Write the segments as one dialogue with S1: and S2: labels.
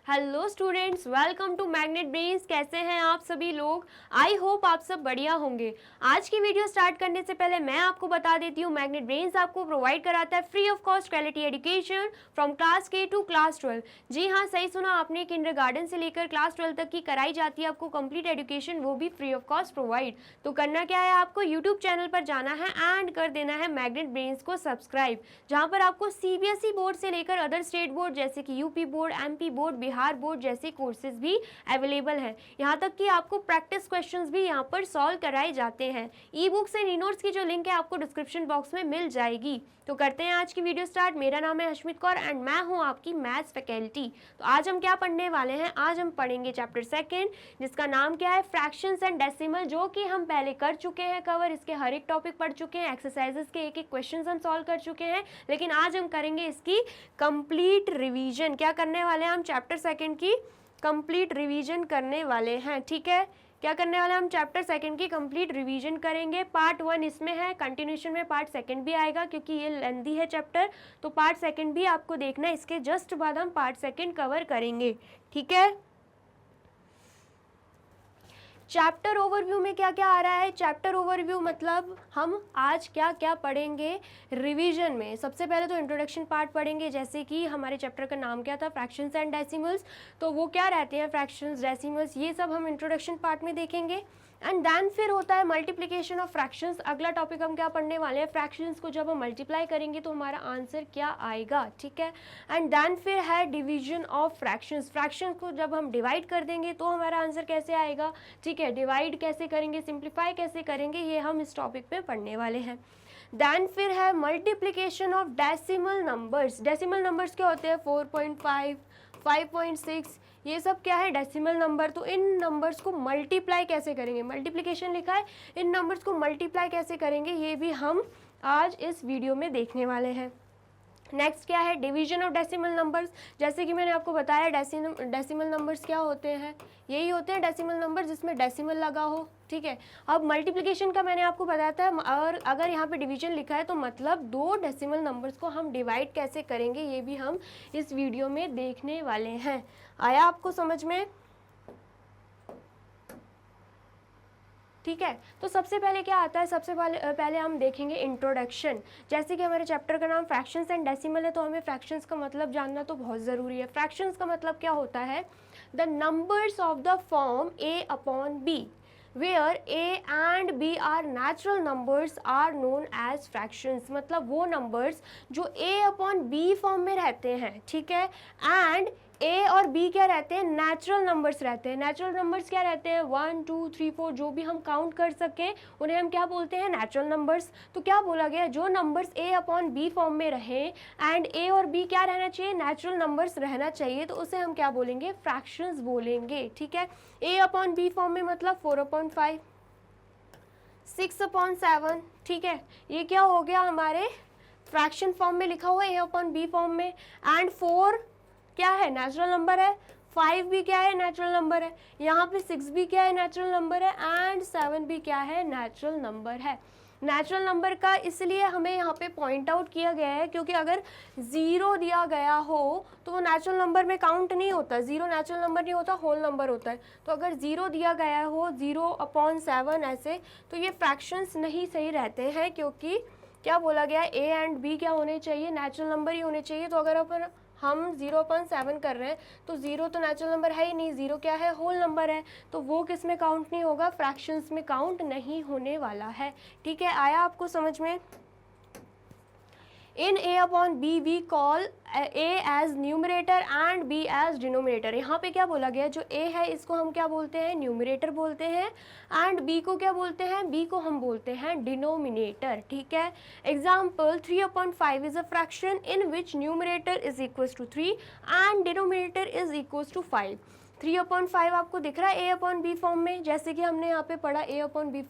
S1: Hello students, welcome to Magnet Brains. कैसे हैं आप सभी लोग? आई होप आप सब बढ़िया होंगे। आज की वीडियो स्टार्ट करने से पहले मैं आपको बता देती हूँ, मैग्नेट ब्रेन्स आपको प्रोवाइड कराता है free of cost quality education from class के टू क्लास 12। जी हाँ, सही सुना आपने, किंडरगार्टन से लेकर क्लास 12 तक की कराई जाती है आपको कंप्लीट एजुकेशन, वो भी फ्री ऑफ कॉस्ट प्रोवाइड। तो करना क्या है, आपको यूट्यूब चैनल पर जाना है एंड कर देना है मैग्नेट ब्रेन्स को सब्सक्राइब, जहाँ पर आपको सीबीएसई बोर्ड से लेकर अदर स्टेट बोर्ड जैसे कि UP board, MP board, Bihar board जैसे कोर्सेज भी अवेलेबल हैं। यहाँ तक कि आपको प्रैक्टिस क्वेश्चंस भी यहाँ पर सॉल्व कराए जाते हैं। E books and e notes की जो लिंक है आपको डिस्क्रिप्शन बॉक्स में मिल जाएगी। तो करते हैं आज की वीडियो स्टार्ट। मेरा नाम है हशमीत कौर एंड मैं हूँ आपकी मैथ्स फैकल्टी। तो आज हम क्या पढ़ने वाले हैं? आज हम पढ़ेंगे चैप्टर 2 जिसका नाम क्या है, फ्रैक्शंस एंड डेसिमल, जो कि हम पहले कर चुके हैं कवर। इसके हर एक टॉपिक पढ़ चुके हैं, एक्सरसाइजेस के एक एक क्वेश्चन हम सॉल्व कर चुके हैं, लेकिन आज हम करेंगे इसकी कंप्लीट रिवीजन। क्या करने वाले हैं हम? चैप्टर 2 की कंप्लीट रिवीजन करने वाले हैं। ठीक है, क्या करने वाले हैं हम? चैप्टर 2 की कंप्लीट रिवीजन करेंगे। पार्ट 1 इसमें है, कंटिन्यूशन में पार्ट 2 भी आएगा क्योंकि ये लेंथी है चैप्टर, तो पार्ट 2 भी आपको देखना है। इसके जस्ट बाद हम पार्ट 2 कवर करेंगे। ठीक है, चैप्टर ओवरव्यू में क्या क्या आ रहा है? चैप्टर ओवरव्यू मतलब हम आज क्या क्या पढ़ेंगे रिवीजन में। सबसे पहले तो इंट्रोडक्शन पार्ट पढ़ेंगे, जैसे कि हमारे चैप्टर का नाम क्या था, फ्रैक्शंस एंड डेसिमल्स। तो वो क्या रहते हैं फ्रैक्शंस, डेसिमल्स, ये सब हम इंट्रोडक्शन पार्ट में देखेंगे। एंड देन फिर होता है मल्टीप्लिकेशन ऑफ फ्रैक्शंस। अगला टॉपिक हम क्या पढ़ने वाले हैं, फ्रैक्शंस को जब हम मल्टीप्लाई करेंगे तो हमारा आंसर क्या आएगा। ठीक है, एंड देन फिर है डिवीजन ऑफ फ्रैक्शंस। फ्रैक्शंस को जब हम डिवाइड कर देंगे तो हमारा आंसर कैसे आएगा। ठीक है, डिवाइड कैसे करेंगे, सिंप्लीफाई कैसे करेंगे, ये हम इस टॉपिक पे पढ़ने वाले हैं। देन फिर है multiplication of decimal numbers. Decimal numbers क्या होते हैं? 4.5, 5.6, ये सब क्या है? Decimal number. तो इन नंबर्स को मल्टीप्लाई कैसे करेंगे, मल्टीप्लिकेशन लिखा है, इन नंबर्स को मल्टीप्लाई कैसे करेंगे, ये भी हम आज इस वीडियो में देखने वाले हैं। नेक्स्ट क्या है, डिवीजन ऑफ डेसिमल नंबर्स। जैसे कि मैंने आपको बताया डेसिमल नंबर्स क्या होते हैं, यही होते हैं डेसिमल नंबर जिसमें डेसिमल लगा हो। ठीक है, अब मल्टीप्लिकेशन का मैंने आपको बताया था, और अगर यहाँ पे डिवीजन लिखा है तो मतलब दो डेसिमल नंबर्स को हम डिवाइड कैसे करेंगे, ये भी हम इस वीडियो में देखने वाले हैं। आया आपको समझ में? ठीक है, तो सबसे पहले क्या आता है, सबसे पहले हम देखेंगे इंट्रोडक्शन। जैसे कि हमारे चैप्टर का नाम फ्रैक्शंस एंड डेसिमल है, तो हमें फ्रैक्शंस का मतलब जानना तो बहुत ज़रूरी है। फ्रैक्शंस का मतलब क्या होता है, the numbers of the form a upon b where a and b are natural numbers are known as fractions। मतलब वो नंबर्स जो a अपॉन b फॉर्म में रहते हैं, ठीक है, एंड a और b क्या रहते हैं? नेचुरल नंबर्स रहते हैं। नेचुरल नंबर्स क्या रहते हैं? 1 2 3 4, जो भी हम काउंट कर सकें उन्हें हम क्या बोलते हैं? Natural numbers. तो क्या बोला गया, जो numbers a upon b form में रहे एंड a और b क्या रहना चाहिए? नेचुरल नंबर्स रहना चाहिए, तो उसे हम क्या बोलेंगे? फ्रैक्शंस बोलेंगे। ठीक है, a अपॉन b फॉर्म में मतलब 4/5, 6/7। ठीक है, ये क्या हो गया, हमारे फ्रैक्शन फॉर्म में लिखा हुआ है a अपॉन b फॉर्म में। एंड 4 क्या है? नेचुरल नंबर है। 5 भी क्या है? नेचुरल नंबर है। यहाँ पे 6 भी क्या है? नेचुरल नंबर है। एंड 7 भी क्या है? नेचुरल नंबर है। नेचुरल नंबर का इसलिए हमें यहाँ पे पॉइंट आउट किया गया है क्योंकि अगर 0 दिया गया हो तो वो नेचुरल नंबर में काउंट नहीं होता। 0 नेचुरल नंबर नहीं होता, होल नंबर होता है। तो अगर 0 दिया गया हो, 0/7 ऐसे, तो ये फ्रैक्शंस नहीं सही रहते हैं, क्योंकि क्या बोला गया, a एंड b क्या होने चाहिए? नेचुरल नंबर ही होने चाहिए। तो अगर अपन हम 0/7 कर रहे हैं तो 0 तो नेचुरल नंबर है ही नहीं, 0 क्या है? होल नंबर है, तो वो किस में काउंट नहीं होगा? फ्रैक्शंस में काउंट नहीं होने वाला है। ठीक है, आया आपको समझ में? In a upon b we call a as numerator and b as denominator. यहाँ पे क्या बोला गया, जो a है इसको हम क्या बोलते हैं? न्यूमरेटर बोलते हैं, एंड b को क्या बोलते हैं? b को हम बोलते हैं डिनोमिनेटर। ठीक है, example 3/5 is a fraction in which numerator is equal to 3 and denominator is equal to 5। 3/5 आपको दिख रहा है a अपॉन b फॉर्म में, जैसे कि हमने यहाँ पे पढ़ा a अपॉन b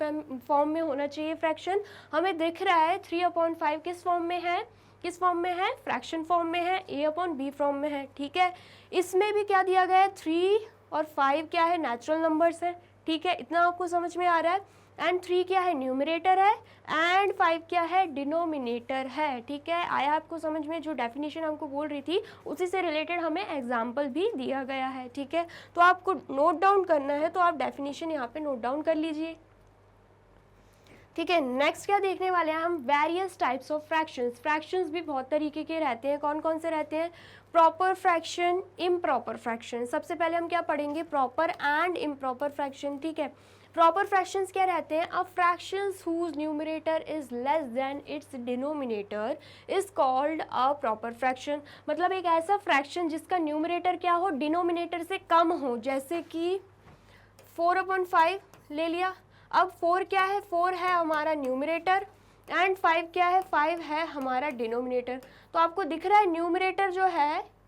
S1: फॉर्म में होना चाहिए फ्रैक्शन, हमें दिख रहा है 3/5 किस फॉर्म में है? किस फॉर्म में है? फ्रैक्शन फॉर्म में है, a अपॉन b फॉर्म में है। ठीक है, इसमें भी क्या दिया गया है? 3 और 5 क्या है? नेचुरल नंबर्स है। ठीक है, इतना आपको समझ में आ रहा है? एंड 3 क्या है, न्यूमरेटर है, एंड 5 क्या है, डिनोमिनेटर है। ठीक है, आया आपको समझ में? जो डेफिनेशन हमको बोल रही थी उसी से रिलेटेड हमें एग्जाम्पल भी दिया गया है। ठीक है, तो आपको नोट डाउन करना है तो आप डेफिनेशन यहाँ पे नोट डाउन कर लीजिए। ठीक है, नेक्स्ट क्या देखने वाले हैं हम, various types of fractions. Fractions भी बहुत तरीके के रहते हैं, कौन कौन से रहते हैं, प्रॉपर फ्रैक्शन, इम्प्रॉपर फ्रैक्शन। सबसे पहले हम क्या पढ़ेंगे, प्रॉपर एंड इम्प्रॉपर फ्रैक्शन। ठीक है, प्रॉपर फ्रैक्शंस क्या रहते हैं, a fractions whose numerator is less than its denominator is called a proper fraction. मतलब एक ऐसा फ्रैक्शन जिसका न्यूमरेटर क्या हो, डिनोमिनेटर से कम हो, जैसे कि 4/5 ले लिया। अब 4 क्या है, 4 है हमारा न्यूमरेटर, एंड 5 क्या है, 5 है हमारा डिनोमिनेटर। तो आपको दिख रहा है न्यूमरेटर जो है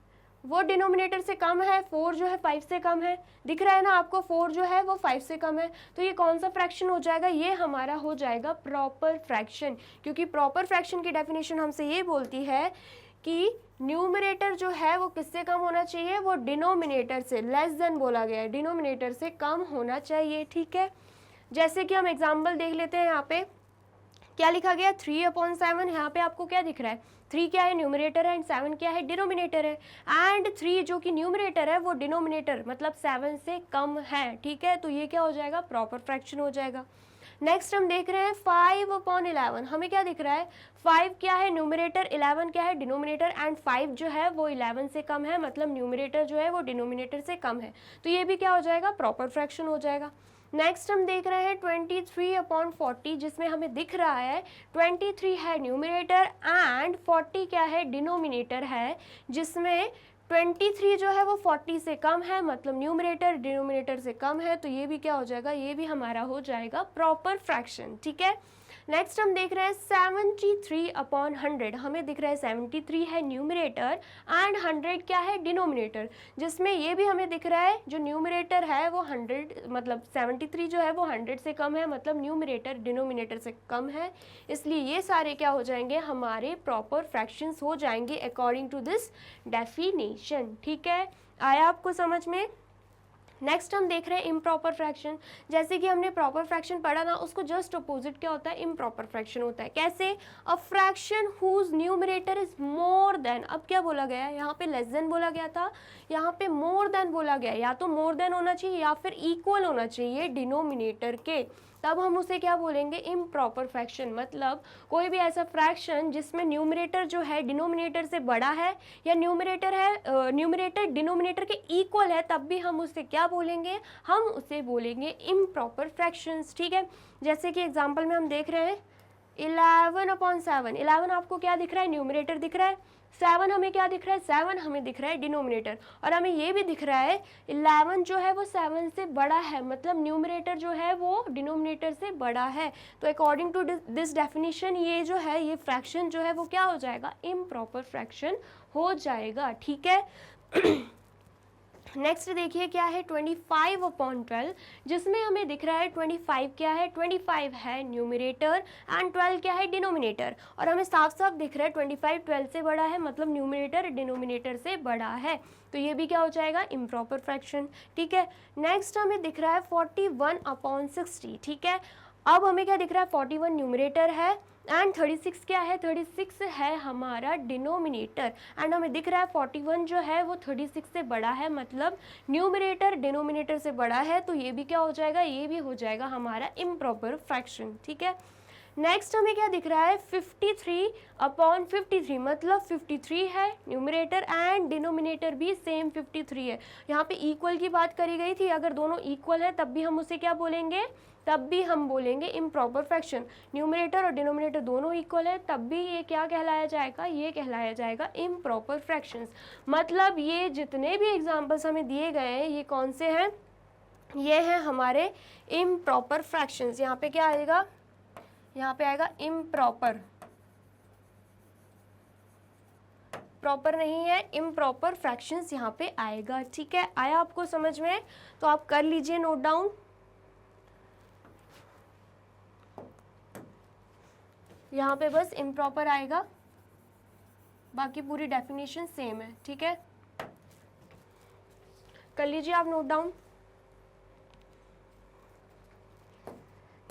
S1: वो डिनोमिनेटर से कम है, 4 जो है 5 से कम है, दिख रहा है ना आपको, 4 जो है वो 5 से कम है। तो ये कौन सा फ्रैक्शन हो जाएगा, ये हमारा हो जाएगा प्रॉपर फ्रैक्शन, क्योंकि प्रॉपर फ्रैक्शन की डेफिनेशन हमसे ये बोलती है कि न्यूमरेटर जो है वो किससे कम होना चाहिए, वो डिनोमिनेटर से, लेस देन बोला गया है, डिनोमिनेटर से कम होना चाहिए। ठीक है, जैसे कि हम एग्जाम्पल देख लेते हैं, यहाँ पे क्या लिखा गया, 3/7। यहाँ पे आपको क्या दिख रहा है, 3 क्या है, न्यूमरेटर है, एंड 7 क्या है, डिनोमिनेटर है, एंड 3 जो कि न्यूमरेटर है वो डिनोमिनेटर मतलब 7 से कम है। ठीक है, तो ये क्या हो जाएगा, प्रॉपर फ्रैक्शन हो जाएगा। नेक्स्ट हम देख रहे हैं 5/11। हमें क्या दिख रहा है, 5 क्या है न्यूमरेटर, 11 क्या है डिनोमिनेटर, एंड 5 जो है वो 11 से कम है, मतलब न्यूमरेटर जो है वो डिनोमिनेटर से कम है। तो ये भी क्या हो जाएगा, प्रॉपर फ्रैक्शन हो जाएगा। नेक्स्ट हम देख रहे हैं 23/40, जिसमें हमें दिख रहा है 23 है न्यूमरेटर एंड 40 क्या है, डिनोमिनेटर है, जिसमें 23 जो है वो 40 से कम है, मतलब न्यूमरेटर डिनोमिनेटर से कम है। तो ये भी क्या हो जाएगा, ये भी हमारा हो जाएगा प्रॉपर फ्रैक्शन। ठीक है, नेक्स्ट हम देख रहे हैं 73/100। हमें दिख रहा है 73 है न्यूमरेटर एंड 100 क्या है, डिनोमिनेटर, जिसमें ये भी हमें दिख रहा है जो न्यूमरेटर है वो 100 मतलब 73 जो है वो 100 से कम है, मतलब न्यूमरेटर डिनोमिनेटर से कम है। इसलिए ये सारे क्या हो जाएंगे, हमारे प्रॉपर फ्रैक्शंस हो जाएंगे अकॉर्डिंग टू दिस डेफिनेशन। ठीक है, आया आपको समझ में? नेक्स्ट हम देख रहे हैं इम्प्रॉपर फ्रैक्शन। जैसे कि हमने प्रॉपर फ्रैक्शन पढ़ा ना, उसको जस्ट अपोजिट क्या होता है, इम्प्रॉपर फ्रैक्शन होता है। कैसे, a fraction whose numerator is more than, अब क्या बोला गया है, यहाँ पे लेस देन बोला गया था, यहाँ पे मोर देन बोला गया है। या तो मोर देन होना चाहिए या फिर इक्वल होना चाहिए डिनोमिनेटर के, तब हम उसे क्या बोलेंगे, इम्प्रॉपर फ्रैक्शन। मतलब कोई भी ऐसा फ्रैक्शन जिसमें न्यूमरेटर जो है डिनोमिनेटर से बड़ा है, या न्यूमरेटर डिनोमिनेटर के इक्वल है, तब भी हम उसे क्या बोलेंगे, हम उसे बोलेंगे इम्प्रॉपर फ्रैक्शंस। ठीक है, जैसे कि एग्जांपल में हम देख रहे हैं 11/7। 11 आपको क्या दिख रहा है, न्यूमरेटर दिख रहा है, 7 हमें क्या दिख रहा है, 7 हमें दिख रहा है डिनोमिनेटर, और हमें ये भी दिख रहा है 11 जो है वो 7 से बड़ा है, मतलब न्यूमरेटर जो है वो डिनोमिनेटर से बड़ा है। तो अकॉर्डिंग टू दिस डेफिनेशन ये जो है, ये फ्रैक्शन जो है वो क्या हो जाएगा, इम्प्रॉपर फ्रैक्शन हो जाएगा। ठीक है, नेक्स्ट देखिए क्या है 25/12, जिसमें हमें दिख रहा है 25 क्या है, 25 है न्यूमरेटर एंड 12 क्या है, डिनोमिनेटर, और हमें साफ साफ दिख रहा है 25 12 से बड़ा है, मतलब न्यूमरेटर डिनोमिनेटर से बड़ा है। तो ये भी क्या हो जाएगा, इम्प्रॉपर फ्रैक्शन। ठीक है, नेक्स्ट हमें दिख रहा है 41/60। ठीक है, अब हमें क्या दिख रहा है, 41 न्यूमरेटर है एंड 36 क्या है, 36 है हमारा डिनोमिनेटर, एंड हमें दिख रहा है 41 जो है वो 36 से बड़ा है, मतलब न्यूमरेटर डिनोमिनेटर से बड़ा है। तो ये भी क्या हो जाएगा, ये भी हो जाएगा हमारा इम्प्रॉपर फ्रैक्शन। ठीक है, नेक्स्ट हमें क्या दिख रहा है 53/53, मतलब 53 है न्यूमरेटर एंड डिनोमिनेटर भी सेम 53 है। यहाँ पे इक्वल की बात करी गई थी, अगर दोनों इक्वल है तब भी हम उसे क्या बोलेंगे, तब भी हम बोलेंगे इम्प्रॉपर फ्रैक्शन। न्यूमरेटर और डिनोमिनेटर दोनों इक्वल है तब भी ये क्या कहलाया जाएगा, ये कहलाया जाएगा इम्प्रॉपर फ्रैक्शंस। मतलब ये जितने भी एग्जाम्पल्स हमें दिए गए हैं ये कौन से हैं, ये हैं हमारे इम्प्रॉपर फ्रैक्शंस। यहाँ पे क्या आएगा, यहाँ पे आएगा इम्प्रॉपर, प्रॉपर नहीं है, इम्प्रॉपर फ्रैक्शंस यहाँ पे आएगा। ठीक है, आया आपको समझ में? तो आप कर लीजिए नोट डाउन। यहाँ पे बस इम्प्रॉपर आएगा, बाकी पूरी डेफिनेशन सेम है। ठीक है, कर लीजिए आप नोट डाउन।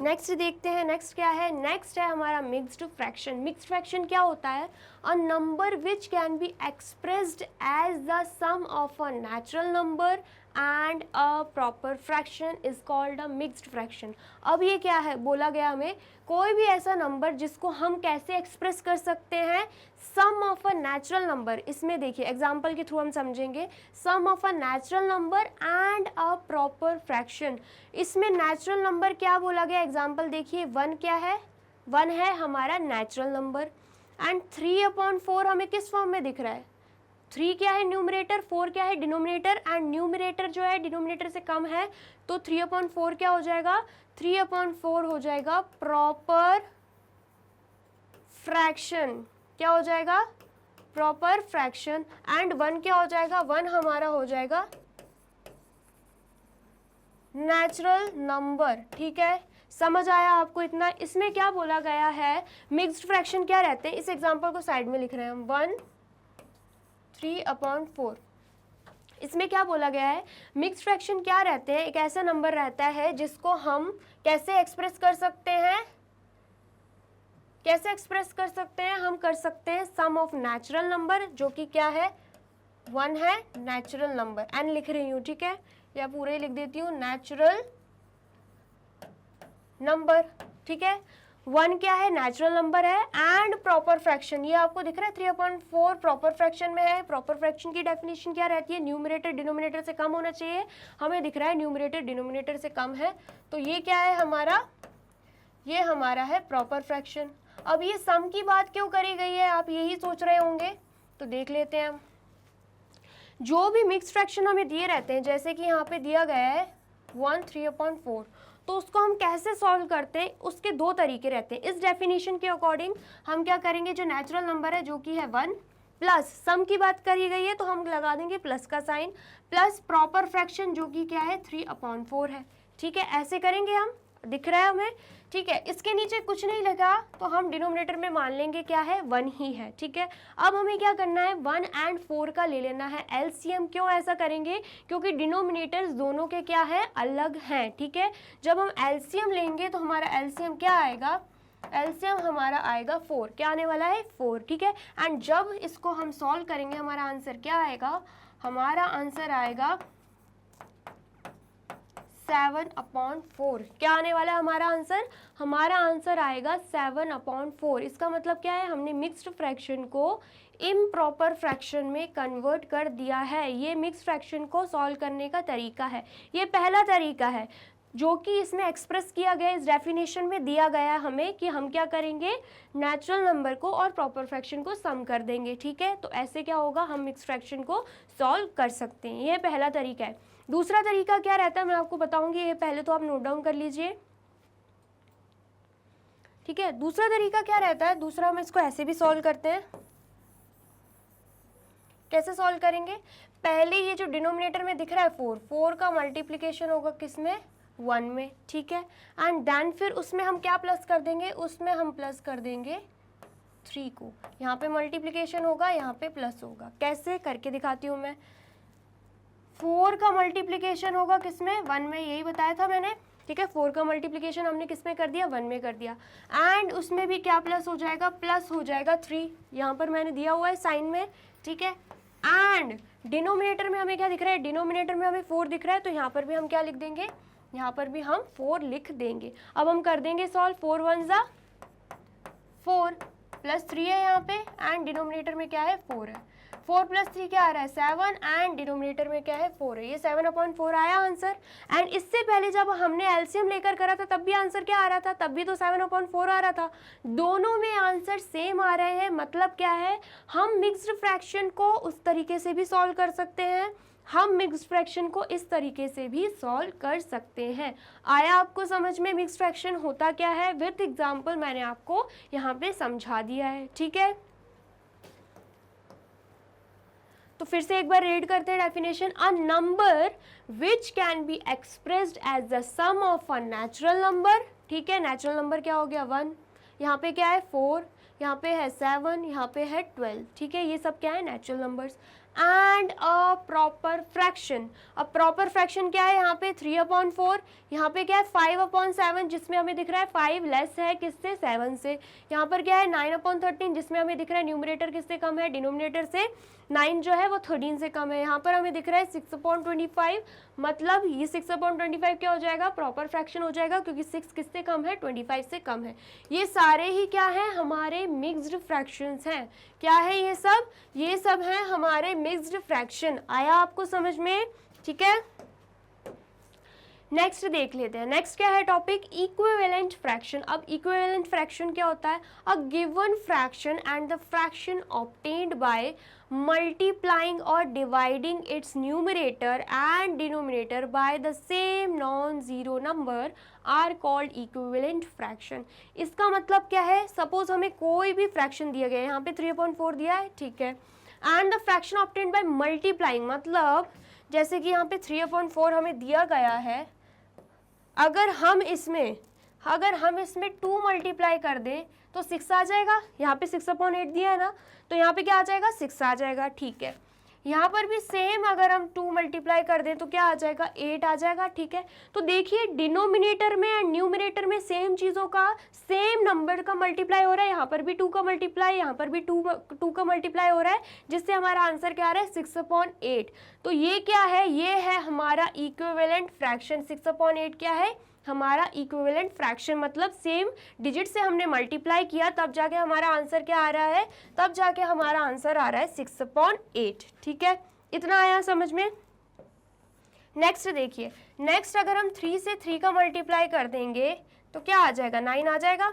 S1: नेक्स्ट देखते हैं, नेक्स्ट क्या है, नेक्स्ट है हमारा मिक्स्ड फ्रैक्शन। मिक्स्ड फ्रैक्शन क्या होता है, a number which can be expressed as the sum of a natural number and a proper fraction is called a mixed fraction. अब ये क्या है, बोला गया हमें कोई भी ऐसा नंबर जिसको हम कैसे एक्सप्रेस कर सकते हैं, sum of a natural number. इसमें देखिए एग्जाम्पल के थ्रू हम समझेंगे, sum of a natural number and a proper fraction. इसमें नेचुरल नंबर क्या बोला गया, एग्जाम्पल देखिए, 1 क्या है, 1 है हमारा नेचुरल नंबर, एंड 3/4 हमें किस फॉर्म में दिख रहा है, 3 क्या है न्यूमरेटर, 4 क्या है डिनोमिनेटर, एंड न्यूमरेटर जो है डिनोमिनेटर से कम है, तो 3/4 क्या हो जाएगा, 3/4 हो जाएगा प्रॉपर फ्रैक्शन। क्या हो जाएगा, प्रॉपर फ्रैक्शन। एंड 1 क्या हो जाएगा, 1 हमारा हो जाएगा नेचुरल नंबर। ठीक है, समझ आया आपको इतना। इसमें क्या बोला गया है, मिक्स्ड फ्रैक्शन क्या रहते हैं, इस एग्जांपल को साइड में लिख रहे हैं हम, 1 3/4। इसमें क्या बोला गया है, मिक्स्ड फ्रैक्शन क्या रहते हैं, एक ऐसा नंबर रहता है जिसको हम कैसे एक्सप्रेस कर सकते हैं, कैसे एक्सप्रेस कर सकते हैं, हम कर सकते हैं सम ऑफ नेचुरल नंबर, जो कि क्या है 1 है नेचुरल नंबर, एन लिख रही हूँ, ठीक है, या पूरे ही लिख देती हूँ नेचुरल नंबर। ठीक है, 1 क्या है नेचुरल नंबर है, एंड प्रॉपर फ्रैक्शन, ये आपको दिख रहा है 3/4 प्रॉपर फ्रैक्शन में है। प्रॉपर फ्रैक्शन की डेफिनेशन क्या रहती है, न्यूमरेटर डिनोमिनेटर से कम होना चाहिए, हमें दिख रहा है न्यूमरेटर डिनोमिनेटर से कम है, तो ये क्या है हमारा, ये हमारा है प्रॉपर फ्रैक्शन। अब ये सम की बात क्यों करी गई है, आप यही सोच रहे होंगे, तो देख लेते हैं हम। जो भी मिक्स्ड फ्रैक्शन हमें दिए रहते हैं, जैसे कि यहाँ पे दिया गया है 1 3/4, तो उसको हम कैसे सॉल्व करते हैं, उसके 2 तरीके रहते हैं। इस डेफिनेशन के अकॉर्डिंग हम क्या करेंगे, जो नेचुरल नंबर है जो कि है 1, प्लस सम की बात करी गई है तो हम लगा देंगे प्लस का साइन, प्लस प्रॉपर फ्रैक्शन जो कि क्या है 3/4 है। ठीक है, ऐसे करेंगे हम, दिख रहा है हमें। ठीक है, इसके नीचे कुछ नहीं लगा तो हम डिनोमिनेटर में मान लेंगे क्या है 1 ही है। ठीक है, अब हमें क्या करना है, 1 एंड 4 का ले लेना है एलसीएम। क्यों ऐसा करेंगे, क्योंकि डिनोमिनेटर्स दोनों के क्या है अलग हैं। ठीक है, जब हम एलसीएम लेंगे तो हमारा एलसीएम क्या आएगा, एलसीएम हमारा आएगा 4, क्या आने वाला है 4। ठीक है, एंड जब इसको हम सॉल्व करेंगे हमारा आंसर क्या आएगा, हमारा आंसर आएगा 7/4। क्या आने वाला है हमारा आंसर, हमारा आंसर आएगा 7/4। इसका मतलब क्या है, हमने मिक्स्ड फ्रैक्शन को इम्प्रॉपर फ्रैक्शन में कन्वर्ट कर दिया है। ये मिक्स्ड फ्रैक्शन को सॉल्व करने का तरीका है, ये पहला तरीका है जो कि इसमें एक्सप्रेस किया गया, इस डेफिनेशन में दिया गया हमें कि हम क्या करेंगे, नेचुरल नंबर को और प्रॉपर फ्रैक्शन को सम कर देंगे। ठीक है, तो ऐसे क्या होगा, हम मिक्स्ड फ्रैक्शन को सॉल्व कर सकते हैं, ये पहला तरीका है। दूसरा तरीका क्या रहता है मैं आपको बताऊंगी, ये पहले तो आप नोट डाउन कर लीजिए। ठीक है, दूसरा तरीका क्या रहता है, दूसरा हम इसको ऐसे भी सॉल्व करते हैं। कैसे सॉल्व करेंगे, पहले ये जो डिनोमिनेटर में दिख रहा है 4 का मल्टीप्लीकेशन होगा किसमें, 1 में। ठीक है, एंड देन फिर उसमें हम क्या प्लस कर देंगे, उसमें हम प्लस कर देंगे 3 को। यहाँ पे मल्टीप्लीकेशन होगा, यहाँ पे प्लस होगा। कैसे करके दिखाती हूँ मैं, 4 का मल्टीप्लीकेशन होगा किसमें, 1 में, यही बताया था मैंने। ठीक है, 4 का मल्टीप्लीकेशन हमने किस में कर दिया, 1 में कर दिया, एंड उसमें भी क्या प्लस हो जाएगा, प्लस हो जाएगा 3, यहाँ पर मैंने दिया हुआ है साइन में। ठीक है, एंड डिनोमिनेटर में हमें क्या दिख रहा है, डिनोमिनेटर में हमें 4 दिख रहा है, तो यहाँ पर भी हम क्या लिख देंगे, यहाँ पर भी हम 4 लिख देंगे। अब हम कर देंगे सॉल्व, 4 1 जा 4 प्लस 3 है यहाँ पे, एंड डिनोमिनेटर में क्या है 4 है, 4 प्लस 3 क्या आ रहा है 7, एंड डिनोमिनेटर में क्या है 4 है, ये 7/4 आया आंसर। एंड इससे पहले जब हमने एलसीएम लेकर करा था तब भी आंसर क्या आ रहा था, तब भी तो 7/4 आ रहा था। दोनों में आंसर सेम आ रहे हैं, मतलब क्या है, हम मिक्स्ड फ्रैक्शन को उस तरीके से भी सॉल्व कर सकते हैं, हम मिक्स्ड फ्रैक्शन को इस तरीके से भी सॉल्व कर सकते हैं। आया आपको समझ में मिक्स्ड फ्रैक्शन होता क्या है, विथ एग्जाम्पल मैंने आपको यहाँ पे समझा दिया है। ठीक है, तो फिर से एक बार रीड करते हैं definition, a number which can be expressed as the sum of a natural number. ठीक है, नेचुरल नंबर क्या हो गया 1, यहाँ पे क्या है 4, यहाँ पे है 7, यहाँ पे है 12। ठीक है, ये सब क्या है natural numbers, and a proper fraction. अब प्रॉपर फ्रैक्शन क्या है, यहाँ पे 3/4, यहाँ पे क्या है 5/7, जिसमें हमें दिख रहा है 5 लेस है किससे, 7 से। यहाँ पर क्या है 9/13, जिसमें हमें दिख रहा है न्यूमरेटर किससे कम है, डिनोमिनेटर से। 9 जो है वो 13 से कम है। यहाँ पर हमें दिख रहा है 6/25, मतलब ये 6/25 क्या हो जाएगा, प्रॉपर फ्रैक्शन हो जाएगा, क्योंकि 6 किससे कम है, 25 से कम है। ये सारे ही क्या है, हमारे मिक्स्ड फ्रैक्शंस हैं। क्या है ये सब, ये सब हैं हमारे मिक्स्ड फ्रैक्शन। आया आपको समझ में, ठीक है। नेक्स्ट देख लेते हैं, नेक्स्ट क्या है टॉपिक, इक्विवेलेंट फ्रैक्शन। अब इक्विवेलेंट फ्रैक्शन क्या होता है, a given fraction and the fraction obtained by multiplying or dividing its numerator and denominator by the same non zero number are called equivalent fraction. इसका मतलब क्या है, सपोज हमें कोई भी फ्रैक्शन दिया गया है, यहाँ पे 3/4 दिया है, ठीक है, and the fraction obtained by multiplying, मतलब जैसे कि यहाँ पे 3/4 हमें दिया गया है, अगर हम इसमें 2 मल्टीप्लाई कर दें तो 6 आ जाएगा। यहाँ पे 6/8 दिया है ना, तो यहाँ पे क्या आ जाएगा, 6 आ जाएगा, ठीक है। यहाँ पर भी सेम अगर हम 2 मल्टीप्लाई कर दें तो क्या आ जाएगा, 8 आ जाएगा, ठीक है। तो देखिए डिनोमिनेटर में एंड न्यूमरेटर में सेम चीज़ों का, सेम नंबर का मल्टीप्लाई हो रहा है। यहाँ पर भी 2 का मल्टीप्लाई, यहाँ पर भी 2 का मल्टीप्लाई हो रहा है, जिससे हमारा आंसर क्या आ रहा है, 6/8। तो ये क्या है, ये है हमारा इक्विवेलेंट फ्रैक्शन। 6/8 क्या है, हमारा इक्विवेलेंट फ्रैक्शन, मतलब सेम डिजिट से हमने मल्टीप्लाई किया तब जाके हमारा आंसर क्या आ रहा है, तब जाके हमारा आंसर आ रहा है 6/8, ठीक है। इतना आया समझ में। नेक्स्ट देखिए, नेक्स्ट अगर हम 3 से 3 का मल्टीप्लाई कर देंगे तो क्या आ जाएगा, 9 आ जाएगा,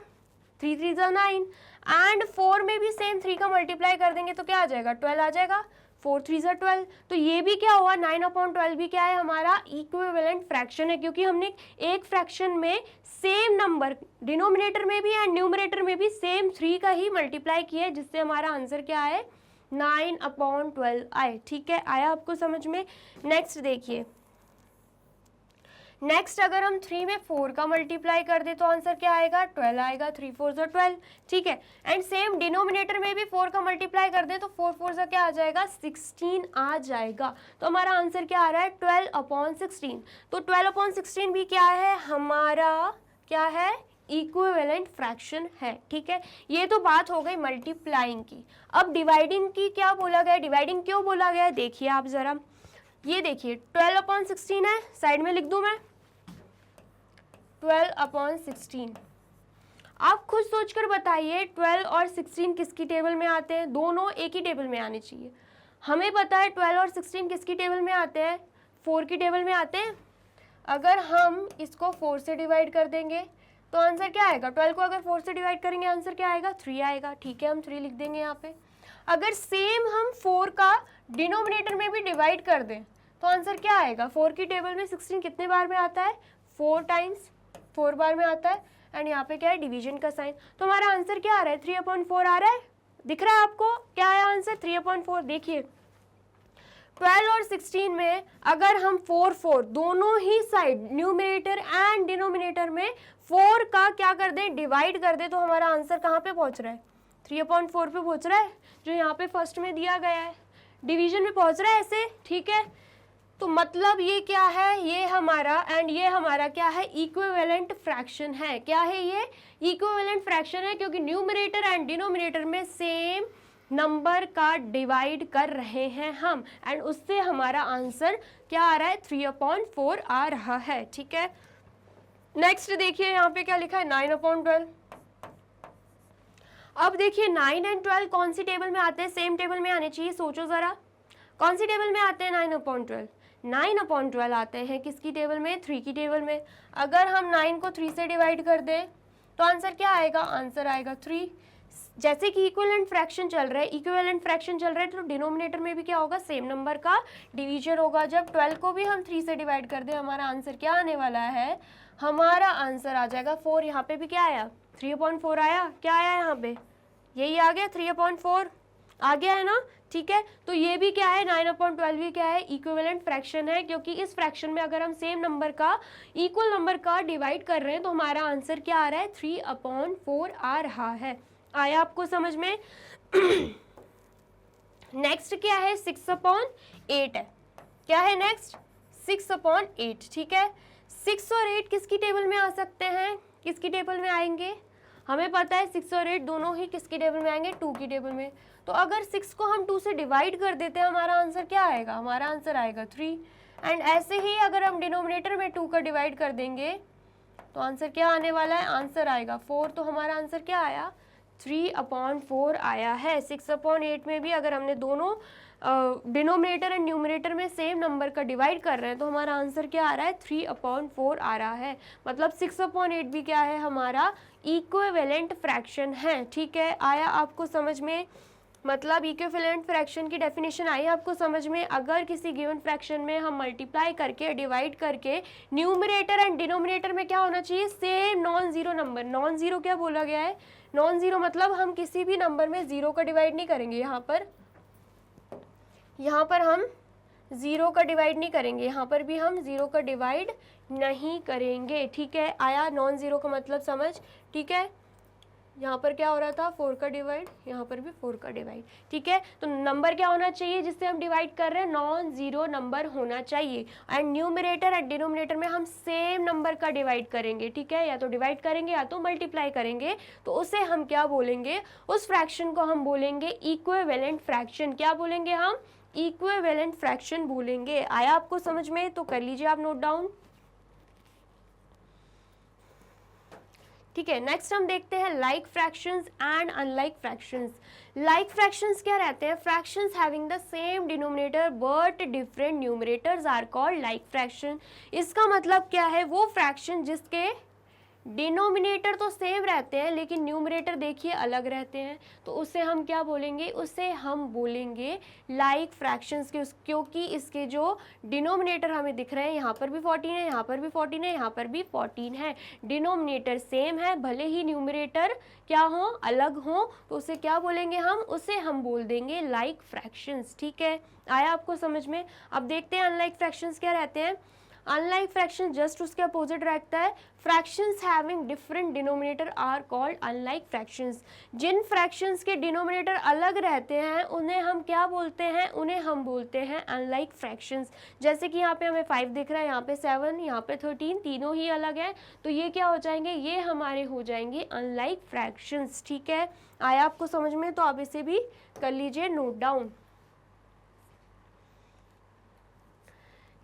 S1: 3 3 9। एंड 4 में भी सेम 3 का मल्टीप्लाई कर देंगे तो क्या आ जाएगा, 12 आ जाएगा, 4 3 12। तो ये भी क्या हुआ, 9/12 भी क्या है, हमारा इक्विवेलेंट फ्रैक्शन है, क्योंकि हमने एक फ्रैक्शन में सेम नंबर डिनोमिनेटर में भी एंड न्यूमरेटर में भी सेम 3 का ही मल्टीप्लाई किया है, जिससे हमारा आंसर क्या है, 9/12 आए, ठीक है। आया आपको समझ में। नेक्स्ट देखिए, नेक्स्ट अगर हम 3 में 4 का मल्टीप्लाई कर दे तो आंसर क्या आएगा, 12 आएगा, 3 4 12, ठीक है। एंड सेम डिनोमिनेटर में भी 4 का मल्टीप्लाई कर दे तो 4 4 से क्या आ जाएगा, 16 आ जाएगा। तो हमारा आंसर क्या आ रहा है, 12/16। तो 12/16 भी क्या है, हमारा क्या है, इक्विवेलेंट फ्रैक्शन है, ठीक है। ये तो बात हो गई मल्टीप्लाइंग की। अब डिवाइडिंग की क्या बोला गया, डिवाइडिंग क्यों बोला गया है, देखिए आप जरा, ये देखिए 12/16 है, साइड में लिख दूं मैं 12/16। आप खुद सोचकर बताइए 12 और 16 किसकी टेबल में आते हैं, दोनों एक ही टेबल में आने चाहिए। हमें पता है 12 और 16 किसकी टेबल में आते हैं, 4 की टेबल में आते हैं। अगर हम इसको 4 से डिवाइड कर देंगे तो आंसर क्या आएगा, 12 को अगर 4 से डिवाइड करेंगे आंसर क्या आएगा, 3 आएगा, ठीक है। हम 3 लिख देंगे यहाँ पे। अगर सेम हम 4 का डिनोमिनेटर में भी डिवाइड कर दें तो आंसर क्या आएगा, 4 की टेबल में 16 कितने बार में आता है, 4 टाइम्स 4 बार में आता है। एंड यहाँ पे क्या है, डिवीजन का साइन। तो हमारा आंसर क्या आ रहा है, 3/4 आ रहा है, दिख रहा है आपको, क्या आया आंसर, 3/4। देखिए 12 और 16 में अगर हम 4 दोनों ही साइड न्यूमरेटर एंड डिनोमिनेटर में 4 का क्या कर दें, डिवाइड कर दें, तो हमारा आंसर कहाँ पे पहुँच रहा है, 3/4 पे पहुँच रहा है, जो यहाँ पे फर्स्ट में दिया गया है, डिवीजन में पहुँच रहा है ऐसे, ठीक है। तो मतलब ये क्या है, ये हमारा एंड ये हमारा क्या है, इक्विवेलेंट फ्रैक्शन है। क्या है ये, इक्विवेलेंट फ्रैक्शन है, क्योंकि न्यूमरेटर एंड डिनोमिनेटर में सेम नंबर का डिवाइड कर रहे हैं हम, एंड उससे हमारा आंसर क्या आ रहा है, 3/4 आ रहा है, ठीक है। नेक्स्ट देखिए यहाँ पे क्या लिखा है, 9/12। अब देखिए 9 एंड 12 कौन सी टेबल में आते हैं, सेम टेबल में आने चाहिए, सोचो जरा कौन सी टेबल में आते हैं, 9/12। 9/12 आते हैं किसकी टेबल में, 3 की टेबल में। अगर हम 9 को 3 से डिवाइड कर दें तो आंसर क्या आएगा, आंसर आएगा 3। जैसे कि इक्विवेलेंट फ्रैक्शन चल रहा है, इक्विवेलेंट फ्रैक्शन चल रहा है, तो डिनोमिनेटर में भी क्या होगा, सेम नंबर का डिवीजन होगा। जब 12 को भी हम 3 से डिवाइड कर दें, हमारा आंसर क्या आने वाला है, हमारा आंसर आ जाएगा 4। यहाँ पे भी क्या आया, 3/4 आया, क्या आया यहाँ पे, यही आ गया, 3/4 आ गया है ना, ठीक है। तो ये भी क्या है, 9/12 भी क्या है, इक्विवेलेंट फ्रैक्शन है, क्योंकि इस फ्रैक्शन में अगर हम सेम नंबर का, इक्वल नंबर का डिवाइड कर रहे हैं तो हमारा आंसर क्या आ रहा है, 3/4 आ रहा है। आया आपको समझ में। नेक्स्ट क्या है, 6/8 है। क्या है नेक्स्ट, 6/8, ठीक है। 6 और 8 किसकी टेबल में आ सकते हैं, किसकी टेबल में आएंगे, हमें पता है 6 और 8 दोनों ही किसकी टेबल में आएंगे, 2 की टेबल में। तो अगर 6 को हम 2 से डिवाइड कर देते हैं, हमारा आंसर क्या आएगा, हमारा आंसर आएगा 3। एंड ऐसे ही अगर हम डिनोमिनेटर में 2 का डिवाइड कर देंगे तो आंसर क्या आने वाला है, आंसर आएगा 4। तो हमारा आंसर क्या आया, 3/4 आया है। 6/8 में भी अगर हमने दोनों डिनोमिनेटर एंड न्यूमरेटर में सेम नंबर का डिवाइड कर रहे हैं तो हमारा आंसर क्या आ रहा है, 3/4 आ रहा है। मतलब 6/8 भी क्या है, हमारा इक्विवेलेंट फ्रैक्शन है, ठीक है। आया आपको समझ में, मतलब इक्विवेलेंट फ्रैक्शन की डेफिनेशन आई आपको समझ में। अगर किसी गिवन फ्रैक्शन में हम मल्टीप्लाई करके डिवाइड करके न्यूमरेटर एंड डिनोमिनेटर में क्या होना चाहिए, same non zero number. Non zero क्या बोला गया है, नॉन जीरो मतलब हम किसी भी नंबर में जीरो का डिवाइड नहीं करेंगे। यहाँ पर हम जीरो का डिवाइड नहीं करेंगे, यहाँ पर भी हम जीरो का डिवाइड नहीं करेंगे, ठीक है। आया नॉन जीरो का मतलब समझ, ठीक है। यहाँ पर क्या हो रहा था, 4 का डिवाइड, यहाँ पर भी 4 का डिवाइड, ठीक है। तो नंबर क्या होना चाहिए जिससे हम डिवाइड कर रहे हैं, नॉन जीरो नंबर होना चाहिए। एंड न्यूमरेटर एंड डिनोमिनेटर में हम सेम नंबर का डिवाइड करेंगे, ठीक है। या तो डिवाइड करेंगे या तो मल्टीप्लाई करेंगे, तो उसे हम क्या बोलेंगे, उस फ्रैक्शन को हम बोलेंगे इक्विवेलेंट फ्रैक्शन। क्या बोलेंगे हम, इक्विवेलेंट फ्रैक्शन बोलेंगे। आया आपको समझ में, तो कर लीजिए आप नोट डाउन, ठीक है। नेक्स्ट हम देखते हैं like fractions and unlike fractions. Like fractions क्या रहते हैं, fractions having the same denominator but different numerators are called like fraction. इसका मतलब क्या है, वो फ्रैक्शन जिसके डिनोमिनेटर तो सेम रहते हैं लेकिन न्यूमरेटर देखिए अलग रहते हैं, तो उसे हम क्या बोलेंगे, उसे हम बोलेंगे लाइक फ्रैक्शंस के। क्योंकि इसके जो डिनोमिनेटर हमें दिख रहे हैं, यहाँ पर भी 14 है, यहाँ पर भी 14 है, यहाँ पर भी 14 है, डिनोमिनेटर सेम है, भले ही न्यूमरेटर क्या हो, अलग हो, तो उसे क्या बोलेंगे हम, उसे हम बोल देंगे लाइक फ्रैक्शंस, ठीक है। आया आपको समझ में। अब देखते हैं अनलाइक फ्रैक्शंस क्या रहते हैं। अनलाइक फ्रैक्शन जस्ट उसके अपोजिट रहता है, fractions having different denominator are called unlike fractions. जिन फ्रैक्शंस के डिनोमिनेटर अलग रहते हैं उन्हें हम क्या बोलते हैं, उन्हें हम बोलते हैं अनलाइक फ्रैक्शंस। जैसे कि यहाँ पे हमें 5 दिख रहा है, यहाँ पे 7, यहाँ पे 13, तीनों ही अलग है, तो ये क्या हो जाएंगे, ये हमारे हो जाएंगे अनलाइक फ्रैक्शंस, ठीक है। आया आपको समझ में, तो आप इसे भी कर लीजिए नोट डाउन।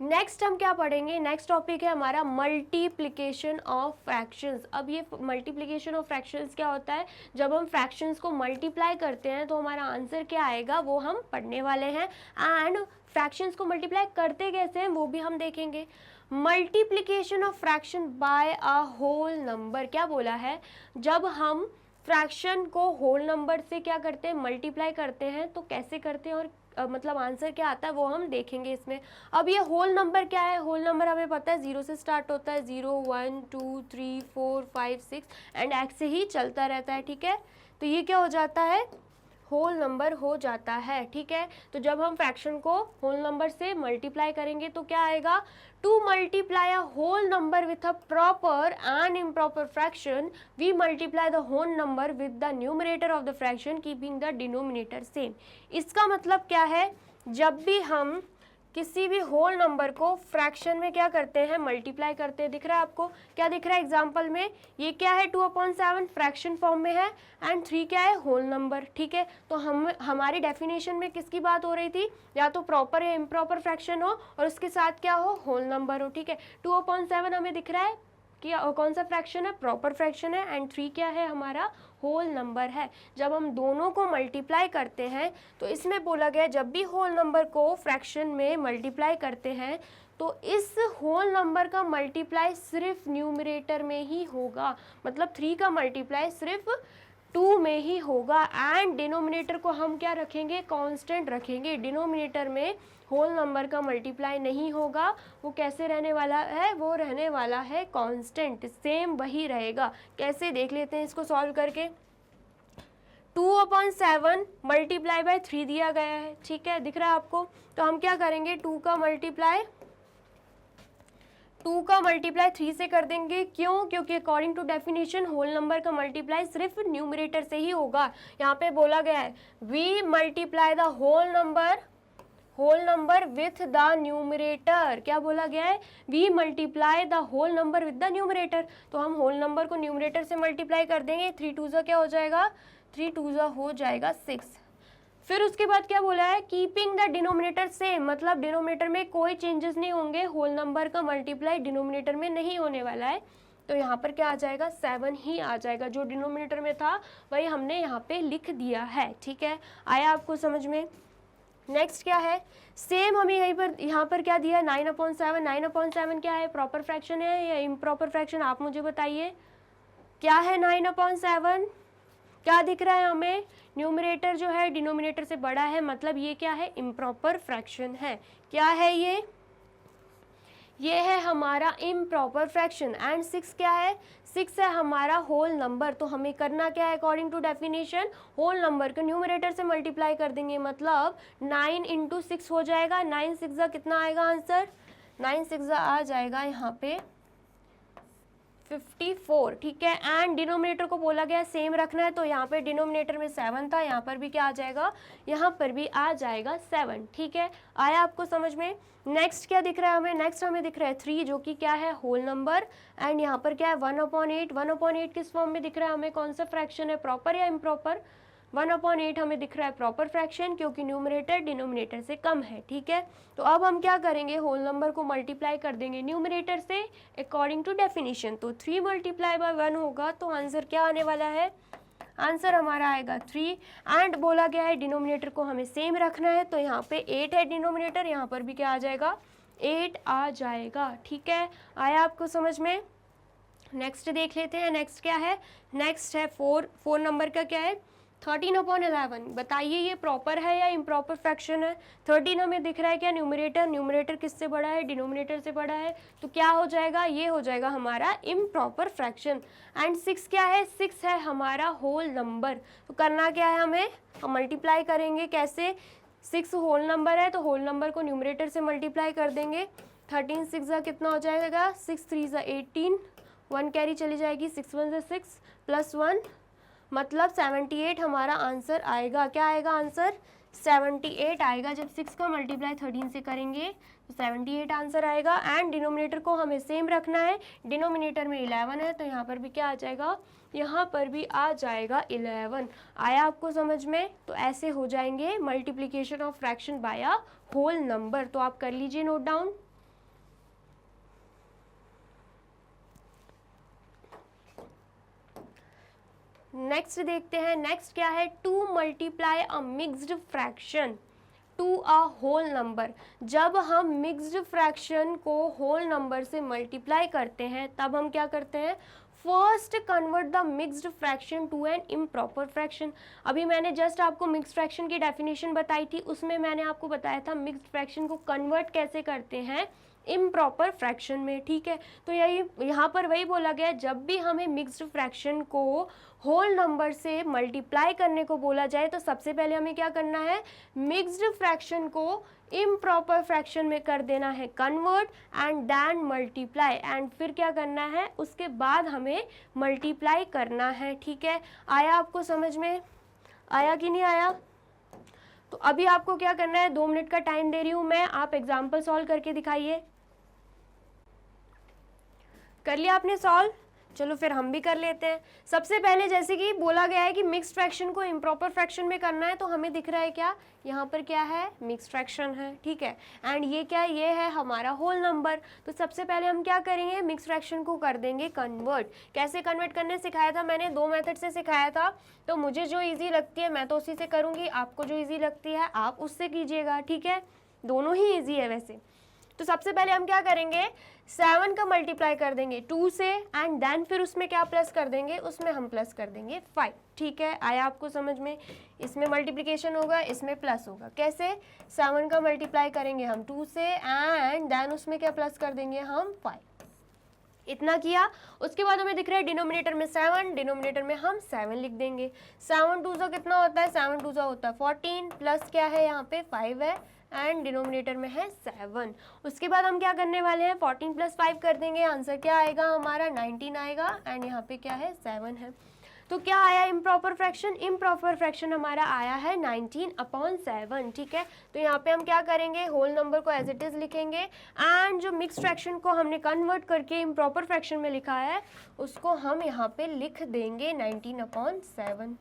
S1: नेक्स्ट हम क्या पढ़ेंगे, नेक्स्ट टॉपिक है हमारा मल्टीप्लिकेशन ऑफ फ्रैक्शंस। अब ये मल्टीप्लिकेशन ऑफ फ्रैक्शंस क्या होता है, जब हम फ्रैक्शंस को मल्टीप्लाई करते हैं तो हमारा आंसर क्या आएगा वो हम पढ़ने वाले हैं। एंड फ्रैक्शंस को मल्टीप्लाई करते कैसे हैं वो भी हम देखेंगे। Multiplication of fraction by a whole number, क्या बोला है, जब हम फ्रैक्शन को होल नंबर से क्या करते हैं, मल्टीप्लाई करते हैं, तो कैसे करते हैं और मतलब आंसर क्या आता है वो हम देखेंगे इसमें। अब ये होल नंबर क्या है, होल नंबर हमें पता है 0 से स्टार्ट होता है, 0 1 2 3 4 5 6 एंड एक्स से ही चलता रहता है, ठीक है। तो ये क्या हो जाता है, होल नंबर हो जाता है, ठीक है। तो जब हम फ्रैक्शन को होल नंबर से मल्टीप्लाई करेंगे तो क्या आएगा, to multiply a whole number with a proper and improper fraction we multiply the whole number with the numerator of the fraction keeping the denominator same. इसका मतलब क्या है, जब भी हम किसी भी होल नंबर को फ्रैक्शन में क्या करते हैं, मल्टीप्लाई करते हैं। दिख रहा है आपको, क्या दिख रहा है एग्जाम्पल में, ये क्या है 2/7 फ्रैक्शन फॉर्म में है एंड 3 क्या है, होल नंबर, ठीक है। तो हमारी डेफिनेशन में किसकी बात हो रही थी, या तो प्रॉपर या इम्प्रॉपर फ्रैक्शन हो और उसके साथ क्या हो, होल नंबर हो, ठीक है। 2/7 हमें दिख रहा है कि कौन सा फ्रैक्शन है, प्रॉपर फ्रैक्शन है, एंड 3 क्या है, हमारा होल नंबर है। जब हम दोनों को मल्टीप्लाई करते हैं तो इसमें बोला गया जब भी होल नंबर को फ्रैक्शन में मल्टीप्लाई करते हैं तो इस होल नंबर का मल्टीप्लाई सिर्फ न्यूमरेटर में ही होगा, मतलब 3 का मल्टीप्लाई सिर्फ 2 में ही होगा। एंड डिनोमिनेटर को हम क्या रखेंगे, कांस्टेंट रखेंगे। डिनोमिनेटर में होल नंबर का मल्टीप्लाई नहीं होगा, वो कैसे रहने वाला है, वो रहने वाला है कांस्टेंट, सेम वही रहेगा। कैसे देख लेते हैं इसको सॉल्व करके। 2/7 मल्टीप्लाई बाय 3 दिया गया है, ठीक है, दिख रहा है आपको। तो हम क्या करेंगे, 2 का मल्टीप्लाई 2 का मल्टीप्लाई 3 से कर देंगे। क्यों? क्योंकि according to definition whole number का मल्टीप्लाई सिर्फ न्यूमरेटर से ही होगा। यहाँ पे बोला गया है we multiply the whole number with the numerator. क्या बोला गया है? We multiply the whole number with the numerator. तो हम होल नंबर को न्यूमरेटर से मल्टीप्लाई कर देंगे। 3 2 क्या हो जाएगा? 3 2 हो जाएगा 6। फिर उसके बाद क्या बोला है? कीपिंग द डिनोमिनेटर सेम, मतलब डिनोमिनेटर में कोई चेंजेस नहीं होंगे, होल नंबर का मल्टीप्लाई डिनोमिनेटर में नहीं होने वाला है। तो यहाँ पर क्या आ जाएगा? 7 ही आ जाएगा। जो डिनोमिनेटर में था वही हमने यहाँ पे लिख दिया है। ठीक है, आया आपको समझ में? नेक्स्ट क्या है? सेम हमें यहाँ पर क्या दिया है? 9/7। 9/7 क्या है? प्रॉपर फ्रैक्शन है या इम्प्रॉपर फ्रैक्शन? आप मुझे बताइए क्या है 9/7? क्या दिख रहा है हमें? न्यूमरेटर जो है डिनोमिनेटर से बड़ा है, मतलब ये क्या है? इम्प्रॉपर फ्रैक्शन है। क्या है ये? ये है हमारा इम्प्रॉपर फ्रैक्शन। एंड 6 क्या है? 6 है हमारा होल नंबर। तो हमें करना क्या है? According to definition whole number को न्यूमरेटर से मल्टीप्लाई कर देंगे, मतलब 9 × 6 हो जाएगा। 9 6 कितना आएगा आंसर? 9 6 आ जाएगा यहाँ पे 54। ठीक है, एंड डिनोमिनेटर को बोला गया सेम रखना है, तो यहाँ पे डिनोमिनेटर में 7 था, यहाँ पर भी क्या आ जाएगा? यहाँ पर भी आ जाएगा 7। ठीक है, आया आपको समझ में? नेक्स्ट क्या दिख रहा है हमें? नेक्स्ट हमें दिख रहा है 3, जो कि क्या है? Whole number. एंड यहाँ पर क्या है? 1/8। 1/8 किस फॉर्म में दिख रहा है हमें? कौन सा फ्रैक्शन है? प्रॉपर या इम्प्रॉपर? 1/8 हमें दिख रहा है प्रॉपर फ्रैक्शन, क्योंकि न्यूमरेटर डिनोमिनेटर से कम है। ठीक है, तो अब हम क्या करेंगे? होल नंबर को मल्टीप्लाई कर देंगे न्यूमरेटर से अकॉर्डिंग टू डेफिनेशन। तो 3 × 1 होगा, तो आंसर क्या आने वाला है? आंसर हमारा आएगा 3। एंड बोला गया है डिनोमिनेटर को हमें सेम रखना है, तो यहाँ पे 8 है डिनोमिनेटर, यहाँ पर भी क्या आ जाएगा? 8 आ जाएगा। ठीक है, आया आपको समझ में? नेक्स्ट देख लेते हैं। नेक्स्ट क्या है? नेक्स्ट है 4 नंबर का क्या है? 13/11। बताइए ये प्रॉपर है या इम्प्रॉपर फ्रैक्शन है? 13 हमें दिख रहा है क्या? न्यूमरेटर किससे बड़ा है? डिनोमिनेटर से बड़ा है, तो क्या हो जाएगा? ये हो जाएगा हमारा इम्प्रॉपर फ्रैक्शन। एंड 6 क्या है? 6 है हमारा होल नंबर। तो करना क्या है हमें? हम मल्टीप्लाई करेंगे। कैसे? 6 होल नंबर है, तो होल नंबर को न्यूमरेटर से मल्टीप्लाई कर देंगे। 13 6 कितना हो जाएगा? 6 3 18, 1 कैरी चली जाएगी, 6 1 6 प्लस 1, मतलब 78 हमारा आंसर आएगा। क्या आएगा आंसर? 78 आएगा। जब 6 का मल्टीप्लाई 13 से करेंगे तो 78 आंसर आएगा। एंड डिनोमिनेटर को हमें सेम रखना है। डिनोमिनेटर में 11 है, तो यहाँ पर भी क्या आ जाएगा? यहाँ पर भी आ जाएगा 11। आया आपको समझ में? तो ऐसे हो जाएंगे multiplication of fraction by a whole number. तो आप कर लीजिए नोट डाउन। नेक्स्ट देखते हैं। नेक्स्ट क्या है? To multiply a mixed fraction to a whole number. जब हम मिक्स्ड फ्रैक्शन को होल नंबर से मल्टीप्लाई करते हैं, तब हम क्या करते हैं? First convert the mixed fraction to an improper fraction. अभी मैंने जस्ट आपको मिक्स्ड फ्रैक्शन की डेफिनेशन बताई थी, उसमें मैंने आपको बताया था मिक्स्ड फ्रैक्शन को कन्वर्ट कैसे करते हैं इम्प्रॉपर फ्रैक्शन में। ठीक है, तो यही यहाँ पर वही बोला गया, जब भी हमें मिक्स्ड फ्रैक्शन को होल नंबर से मल्टीप्लाई करने को बोला जाए, तो सबसे पहले हमें क्या करना है? मिक्स्ड फ्रैक्शन को इम्प्रॉपर फ्रैक्शन में कर देना है convert, and then multiply. And फिर क्या करना है? उसके बाद हमें मल्टीप्लाई करना है। ठीक है, आया आपको समझ में? आया कि नहीं आया? तो अभी आपको क्या करना है? 2 मिनट का टाइम दे रही हूँ मैं, आप एग्जाम्पल सॉल्व करके दिखाइए। कर लिया आपने सॉल्व? चलो फिर हम भी कर लेते हैं। सबसे पहले जैसे कि बोला गया है कि मिक्स्ड फ्रैक्शन को इम्प्रॉपर फ्रैक्शन में करना है, तो हमें दिख रहा है क्या? यहाँ पर क्या है? मिक्स्ड फ्रैक्शन है। ठीक है, एंड ये क्या है? ये है हमारा होल नंबर। तो सबसे पहले हम क्या करेंगे? मिक्स्ड फ्रैक्शन को कर देंगे कन्वर्ट। कैसे कन्वर्ट करने सिखाया था मैंने? 2 मेथड से सिखाया था, तो मुझे जो ईजी लगती है मैं तो उसी से करूँगी, आपको जो ईजी लगती है आप उससे कीजिएगा। ठीक है, दोनों ही ईजी है वैसे। तो सबसे पहले हम क्या करेंगे? 7 का मल्टीप्लाई कर देंगे 2 से, एंड देन फिर उसमें क्या प्लस कर देंगे? उसमें हम प्लस कर देंगे 5। ठीक है, आया आपको समझ में? इसमें मल्टीप्लिकेशन होगा, इसमें प्लस होगा। कैसे? 7 का मल्टीप्लाई करेंगे हम 2 से, एंड देन उसमें क्या प्लस कर देंगे हम? 5। इतना किया। उसके बाद हमें दिख रहा है डिनोमिनेटर में 7, डिनोमिनेटर में हम 7 लिख देंगे। 7 2 कितना होता है? 7 2 होता है 14, प्लस क्या है यहाँ पे? 5 है, एंड डिनोमिनेटर में है 7। उसके बाद हम क्या करने वाले हैं, 14 + 5 कर देंगे, आंसर क्या आएगा हमारा 19 आएगा, एंड यहाँ पे क्या है 7 है। तो क्या आया इम्प्रॉपर फ्रैक्शन, इम्प्रॉपर फ्रैक्शन हमारा आया है 19/7, ठीक है। तो यहाँ पे हम क्या करेंगे, होल नंबर को एज इट इज़ लिखेंगे, एंड जो मिक्स फ्रैक्शन को हमने कन्वर्ट करके इम्प्रॉपर फ्रैक्शन में लिखा है उसको हम यहाँ पे लिख देंगे 19/7,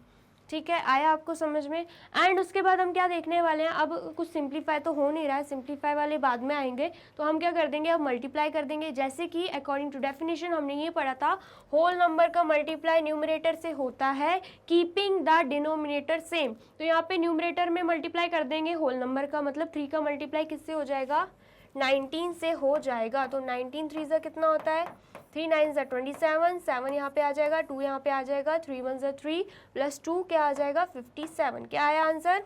S1: ठीक है। आया आपको समझ में। एंड उसके बाद हम क्या देखने वाले हैं, अब कुछ सिंप्लीफाई तो हो नहीं रहा है, सिंप्लीफाई वाले बाद में आएंगे, तो हम क्या कर देंगे, अब मल्टीप्लाई कर देंगे। जैसे कि अकॉर्डिंग टू डेफिनेशन हमने ये पढ़ा था, होल नंबर का मल्टीप्लाई न्यूमरेटर से होता है कीपिंग द डिनोमिनेटर सेम। तो यहाँ पे न्यूमरेटर में मल्टीप्लाई कर देंगे होल नंबर का, मतलब 3 का मल्टीप्लाई किससे हो जाएगा, 19 से हो जाएगा। तो 19 3 से कितना होता है, 3 9 ज़ा 27, 7 यहाँ पे आ जाएगा, 2 यहाँ पे आ जाएगा, 3 1 ज़ा 3 + 2 क्या आ जाएगा 57। क्या आया आंसर,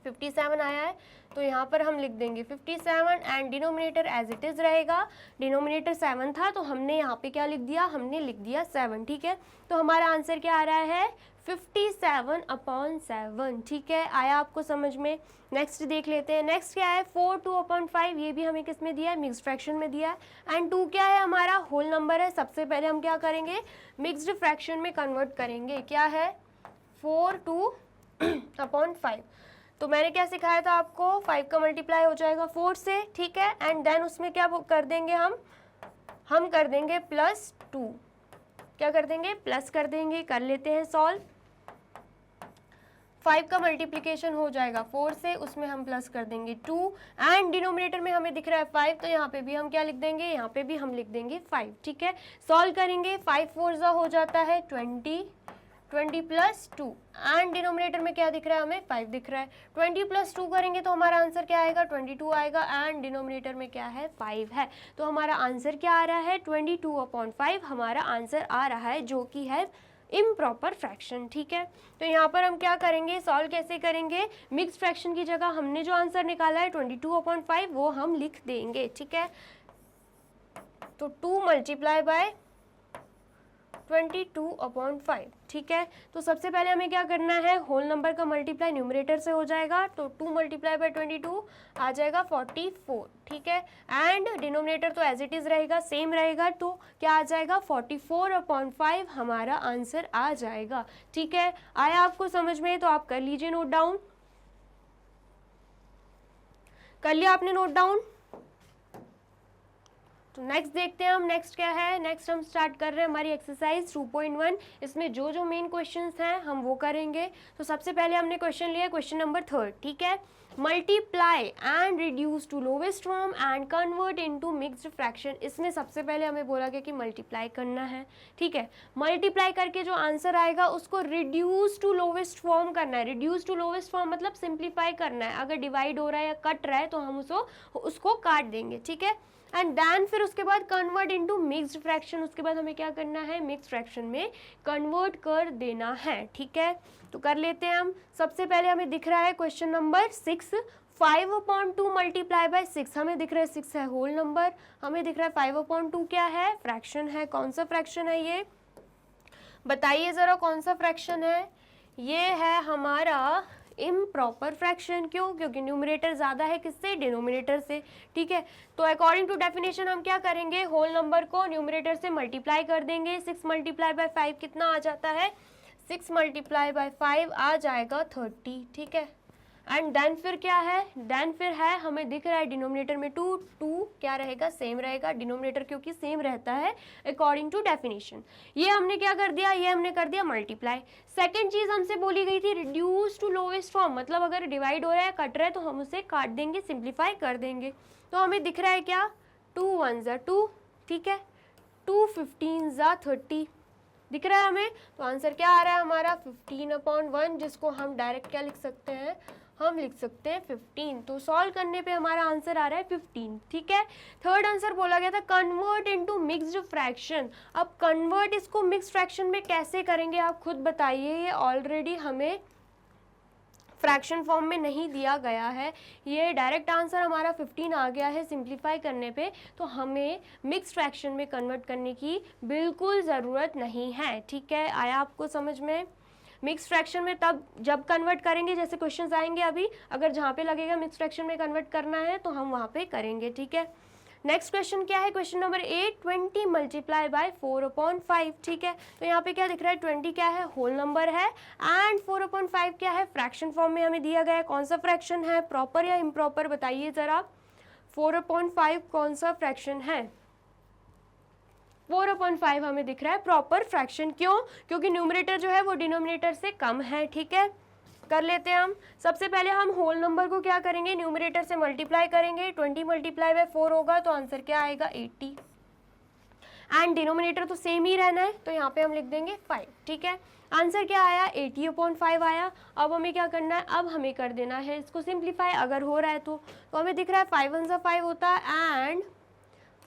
S1: 57 आया है। तो यहाँ पर हम लिख देंगे 57 and denominator as it is रहेगा। डिनोमिनेटर 7 था तो हमने यहाँ पे क्या लिख दिया, हमने लिख दिया 7, ठीक है। तो हमारा आंसर क्या आ रहा है 57/7, ठीक है। आया आपको समझ में। नेक्स्ट देख लेते हैं, नेक्स्ट क्या है 4/2/5, ये भी हमें किस में दिया है, मिक्स्ड फ्रैक्शन में दिया है। एंड 2 क्या है हमारा, होल नंबर है। सबसे पहले हम क्या करेंगे, मिक्स्ड फ्रैक्शन में कन्वर्ट करेंगे। क्या है 4/2/5। तो मैंने क्या सिखाया था आपको, 5 का मल्टीप्लाई हो जाएगा 4 से, ठीक है। एंड देन उसमें क्या कर देंगे हम कर देंगे +2, क्या कर देंगे, प्लस कर देंगे। कर लेते हैं सॉल्व। 5 का मल्टीप्लिकेशन हो जाएगा 4 से, उसमें हम प्लस कर देंगे 2, एंड डिनोमिनेटर में हमें दिख रहा है 5, तो यहाँ पे भी हम क्या लिख देंगे, यहाँ पे भी हम लिख देंगे 5, ठीक है। सॉल्व करेंगे, 5 4 ज़ा हो जाता है 20 + 2, एंड डिनोमिनेटर में क्या दिख रहा है हमें, 5 दिख रहा है। 20 + 2 करेंगे तो हमारा आंसर क्या आएगा, 22 आएगा, एंड डिनोमिनेटर में क्या है 5 है। तो हमारा आंसर क्या आ रहा है 22/5 हमारा आंसर आ रहा है, जो कि है इम्प्रॉपर फ्रैक्शन, ठीक है। तो यहाँ पर हम क्या करेंगे, सॉल्व कैसे करेंगे, मिक्स फ्रैक्शन की जगह हमने जो आंसर निकाला है 22/5 वो हम लिख देंगे, ठीक है। तो 2 × 22/5, ठीक है। तो सबसे पहले हमें क्या करना है, होल नंबर का मल्टीप्लाई न्यूमरेटर से हो जाएगा, तो 2 × 22 आ जाएगा 44, ठीक है। एंड डिनोमिनेटर तो एज इट इज़ रहेगा, सेम रहेगा, तो क्या आ जाएगा 44/5 हमारा आंसर आ जाएगा, ठीक है। आया आपको समझ में, तो आप कर लीजिए नोट डाउन। कर लिया आपने नोट डाउन। तो नेक्स्ट देखते हैं हम, नेक्स्ट क्या है, नेक्स्ट हम स्टार्ट कर रहे हैं हमारी एक्सरसाइज 2.1। इसमें जो जो मेन क्वेश्चंस हैं हम वो करेंगे। तो सबसे पहले हमने क्वेश्चन लिया क्वेश्चन नंबर 3, ठीक है। Multiply and reduce to lowest form and convert into mixed fraction. इसमें सबसे पहले हमें बोला गया कि मल्टीप्लाई करना है, ठीक है। मल्टीप्लाई करके जो आंसर आएगा उसको रिड्यूस टू लोवेस्ट फॉर्म करना है। रिड्यूस टू लोवेस्ट फॉर्म मतलब सिंप्लीफाई करना है। अगर डिवाइड हो रहा है या कट रहा है तो हम उसको काट देंगे, ठीक है। एंड देन फिर उसके बाद कन्वर्ट इनटू मिक्स्ड फ्रैक्शन। उसके बाद हमें क्या करना है, मिक्स्ड फ्रैक्शन में कन्वर्ट कर देना है, ठीक है। तो कर लेते हैं हम। सबसे पहले हमें दिख रहा है क्वेश्चन नंबर 6, 5/2 × 6 हमें दिख रहा है, 6 है होल नंबर, हमें दिख रहा है 5/2 क्या है, फ्रैक्शन है। कौन सा फ्रैक्शन है ये, बताइए ज़रा कौन सा फ्रैक्शन है। ये है हमारा इम्प्रॉपर फ्रैक्शन। क्यों, क्योंकि न्यूमरेटर ज़्यादा है किससे, डिनोमिनेटर से, ठीक है। तो अकॉर्डिंग टू डेफिनेशन हम क्या करेंगे, होल नंबर को न्यूमरेटर से मल्टीप्लाई कर देंगे। 6 × 5 कितना आ जाता है, 6 × 5 आ जाएगा 30, ठीक है। एंड देन फिर क्या है, देन फिर है हमें दिख रहा है डिनोमिनेटर में 2 क्या रहेगा, सेम रहेगा। डिनोमिनेटर क्योंकि सेम रहता है अकॉर्डिंग टू डेफिनेशन। ये हमने क्या कर दिया, ये हमने कर दिया मल्टीप्लाई। सेकंड चीज़ हमसे बोली गई थी रिड्यूस टू लोवेस्ट फॉर्म, मतलब अगर डिवाइड हो रहा है कट रहा है तो हम उसे काट देंगे, सिंप्लीफाई कर देंगे। तो हमें दिख रहा है क्या, 2 1 ज़ा 2, ठीक है, 2 15 ज़ा 30 दिख रहा है हमें। तो आंसर क्या आ रहा है हमारा 15/1, जिसको हम डायरेक्ट क्या लिख सकते हैं, हम लिख सकते हैं 15। तो सॉल्व करने पे हमारा आंसर आ रहा है 15, ठीक है। थर्ड आंसर बोला गया था कन्वर्ट इनटू मिक्स्ड फ्रैक्शन। अब कन्वर्ट इसको मिक्स्ड फ्रैक्शन में कैसे करेंगे आप खुद बताइए, ये ऑलरेडी हमें फ्रैक्शन फॉर्म में नहीं दिया गया है। ये डायरेक्ट आंसर हमारा 15 आ गया है सिंप्लीफाई करने पे, तो हमें मिक्स्ड फ्रैक्शन में कन्वर्ट करने की बिल्कुल ज़रूरत नहीं है, ठीक है। आया आपको समझ में। मिक्स फ्रैक्शन में तब जब कन्वर्ट करेंगे, जैसे क्वेश्चंस आएंगे अभी, अगर जहाँ पे लगेगा मिक्स फ्रैक्शन में कन्वर्ट करना है तो हम वहाँ पे करेंगे, ठीक है। नेक्स्ट क्वेश्चन क्या है, क्वेश्चन नंबर 8, 20 मल्टीप्लाई बाय 4/5, ठीक है। तो यहाँ पे क्या दिख रहा है, 20 क्या है, होल नंबर है, एंड 4/5 क्या है, फ्रैक्शन फॉर्म में हमें दिया गया है। कौन सा फ्रैक्शन है, प्रॉपर या इम्प्रॉपर, बताइए जरा। 4/5 कौन सा फ्रैक्शन है, 4/5 हमें दिख रहा है प्रॉपर फ्रैक्शन। क्यों, क्योंकि न्यूमरेटर जो है वो डिनोमिनेटर से कम है, ठीक है। कर लेते हैं हम। सबसे पहले हम होल नंबर को क्या करेंगे, न्यूमरेटर से मल्टीप्लाई करेंगे। 20 मल्टीप्लाई बाय 4 होगा तो आंसर क्या आएगा, 80, एंड डिनोमिनेटर तो सेम ही रहना है, तो यहाँ पे हम लिख देंगे 5, ठीक है। आंसर क्या आया, 80/5 आया। अब हमें क्या करना है, अब हमें कर देना है इसको सिंप्लीफाई, अगर हो रहा है तो हमें दिख रहा है 5 1 5 होता है, एंड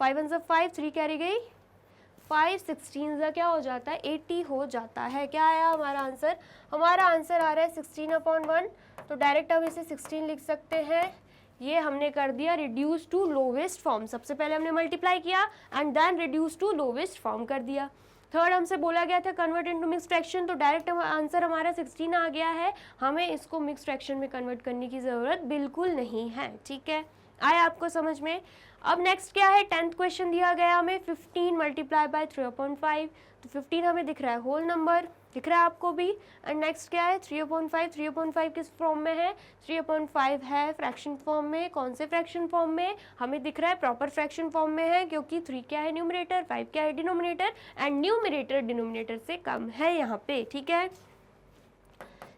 S1: 5 1 5, 3 कैरी गई, 5 16 क्या हो जाता है, 80 हो जाता है। क्या आया हमारा आंसर, हमारा आंसर आ रहा है 16/1, तो डायरेक्ट हम इसे 16 लिख सकते हैं। ये हमने कर दिया रिड्यूस टू लोवेस्ट फॉर्म। सबसे पहले हमने मल्टीप्लाई किया and then reduce to lowest form कर दिया। थर्ड हमसे बोला गया था कन्वर्ट इनटू मिक्स फ्रैक्शन, तो डायरेक्ट आंसर हमारा 16 आ गया है। हमें इसको मिक्स फ्रैक्शन में कन्वर्ट करने की ज़रूरत बिल्कुल नहीं है, ठीक है। आया आपको समझ में। अब नेक्स्ट क्या है, 10th क्वेश्चन दिया गया हमें 15 मल्टीप्लाई बाय 3/5, तो 15 हमें दिख रहा है होल नंबर, दिख रहा है आपको भी। एंड नेक्स्ट क्या है, 3/5, 3/5 किस फॉर्म में है, 3/5 है फ्रैक्शन फॉर्म में। कौन से फ्रैक्शन फॉर्म में, हमें दिख रहा है प्रॉपर फ्रैक्शन फॉर्म में है, क्योंकि 3 क्या है न्यूमरेटर, 5 क्या है डिनोमिनेटर, एंड न्यूमरेटर डिनोमिनेटर से कम है यहाँ पे, ठीक है।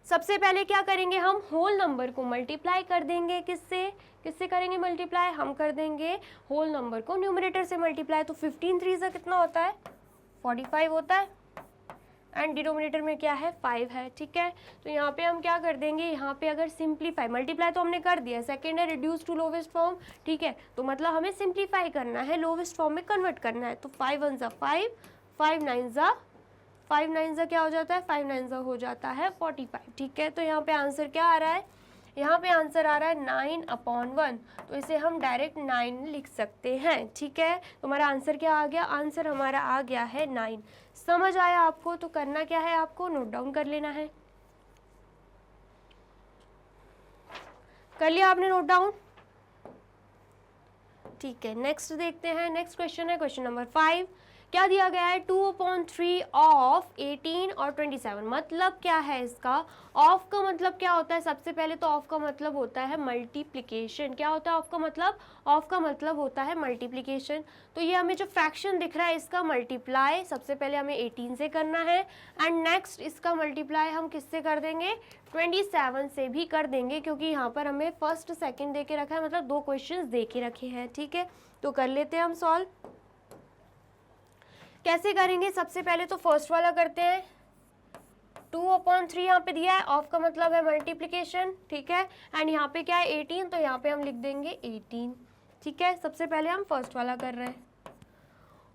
S1: सबसे पहले क्या करेंगे, हम होल नंबर को मल्टीप्लाई कर देंगे, किससे, किससे करेंगे मल्टीप्लाई, हम कर देंगे होल नंबर को न्यूमरेटर से मल्टीप्लाई। तो 15 3 से कितना होता है, 45 होता है, एंड डिनोमिनेटर में क्या है, 5 है, ठीक है। तो यहाँ पे हम क्या कर देंगे, यहाँ पे अगर सिंप्लीफाई, मल्टीप्लाई तो हमने कर दिया, सेकेंड है रिड्यूस टू लोवेस्ट फॉर्म, ठीक है। तो मतलब हमें सिंप्लीफाई करना है, लोवेस्ट फॉर्म में कन्वर्ट करना है। तो 5 1 5, 5 9 क्या हो जाता है, 5 9 हो जाता है 45, ठीक है। तो यहाँ पे आंसर क्या आ रहा है, यहाँ पे आंसर आ रहा है 9/1, तो इसे हम डायरेक्ट 9 लिख सकते हैं, ठीक है। तो हमारा आंसर क्या आ गया, आंसर हमारा आ गया है 9। समझ आया आपको, तो करना क्या है, आपको नोट डाउन कर लेना है। कर लिया आपने नोट डाउन, ठीक है। नेक्स्ट देखते हैं, नेक्स्ट क्वेश्चन है क्वेश्चन नंबर 5। क्या दिया गया है, 2/3 ऑफ 18 और 27, मतलब क्या है इसका, ऑफ का मतलब क्या होता है, सबसे पहले तो ऑफ का मतलब होता है मल्टीप्लिकेशन। क्या होता है ऑफ का मतलब, ऑफ का मतलब होता है मल्टीप्लिकेशन। तो ये हमें जो फ्रैक्शन दिख रहा है इसका मल्टीप्लाई सबसे पहले हमें 18 से करना है, एंड नेक्स्ट इसका मल्टीप्लाई हम किससे कर देंगे, 27 से भी कर देंगे, क्योंकि यहाँ पर हमें फर्स्ट सेकेंड दे के रखा है, मतलब 2 क्वेश्चन दे के रखे हैं, ठीक है। तो कर लेते हैं हम सॉल्व। कैसे करेंगे, सबसे पहले तो फर्स्ट वाला करते हैं। 2/3 यहाँ पे दिया है, ऑफ का मतलब है मल्टीप्लिकेशन, ठीक है। एंड यहाँ पे क्या है 18, तो यहाँ पे हम लिख देंगे 18, ठीक है। सबसे पहले हम फर्स्ट वाला कर रहे हैं,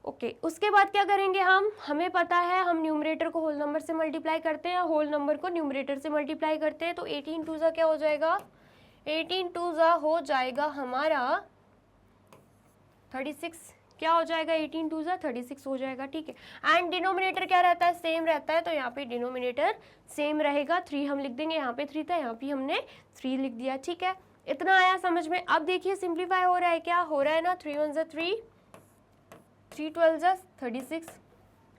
S1: ओके। उसके बाद क्या करेंगे हम, हमें पता है हम न्यूमरेटर को होल नंबर से मल्टीप्लाई करते हैं, होल नंबर को न्यूमरेटर से मल्टीप्लाई करते हैं। तो 18 2 ज़ा क्या हो जाएगा, 18 2 ज़ा हो जाएगा हमारा 36, क्या हो जाएगा, 18 2 ज़ा 36 हो जाएगा, ठीक है। एंड डिनोमिनेटर क्या रहता है, सेम रहता है, तो यहाँ पे डिनोमिनेटर सेम रहेगा। 3 हम लिख देंगे, यहाँ पे 3 था, यहाँ पे हमने 3 लिख दिया, ठीक है। इतना आया समझ में। अब देखिए सिंप्लीफाई हो रहा है, क्या हो रहा है ना, 3 1 ज़ा 3, 3 12 ज़ा 36,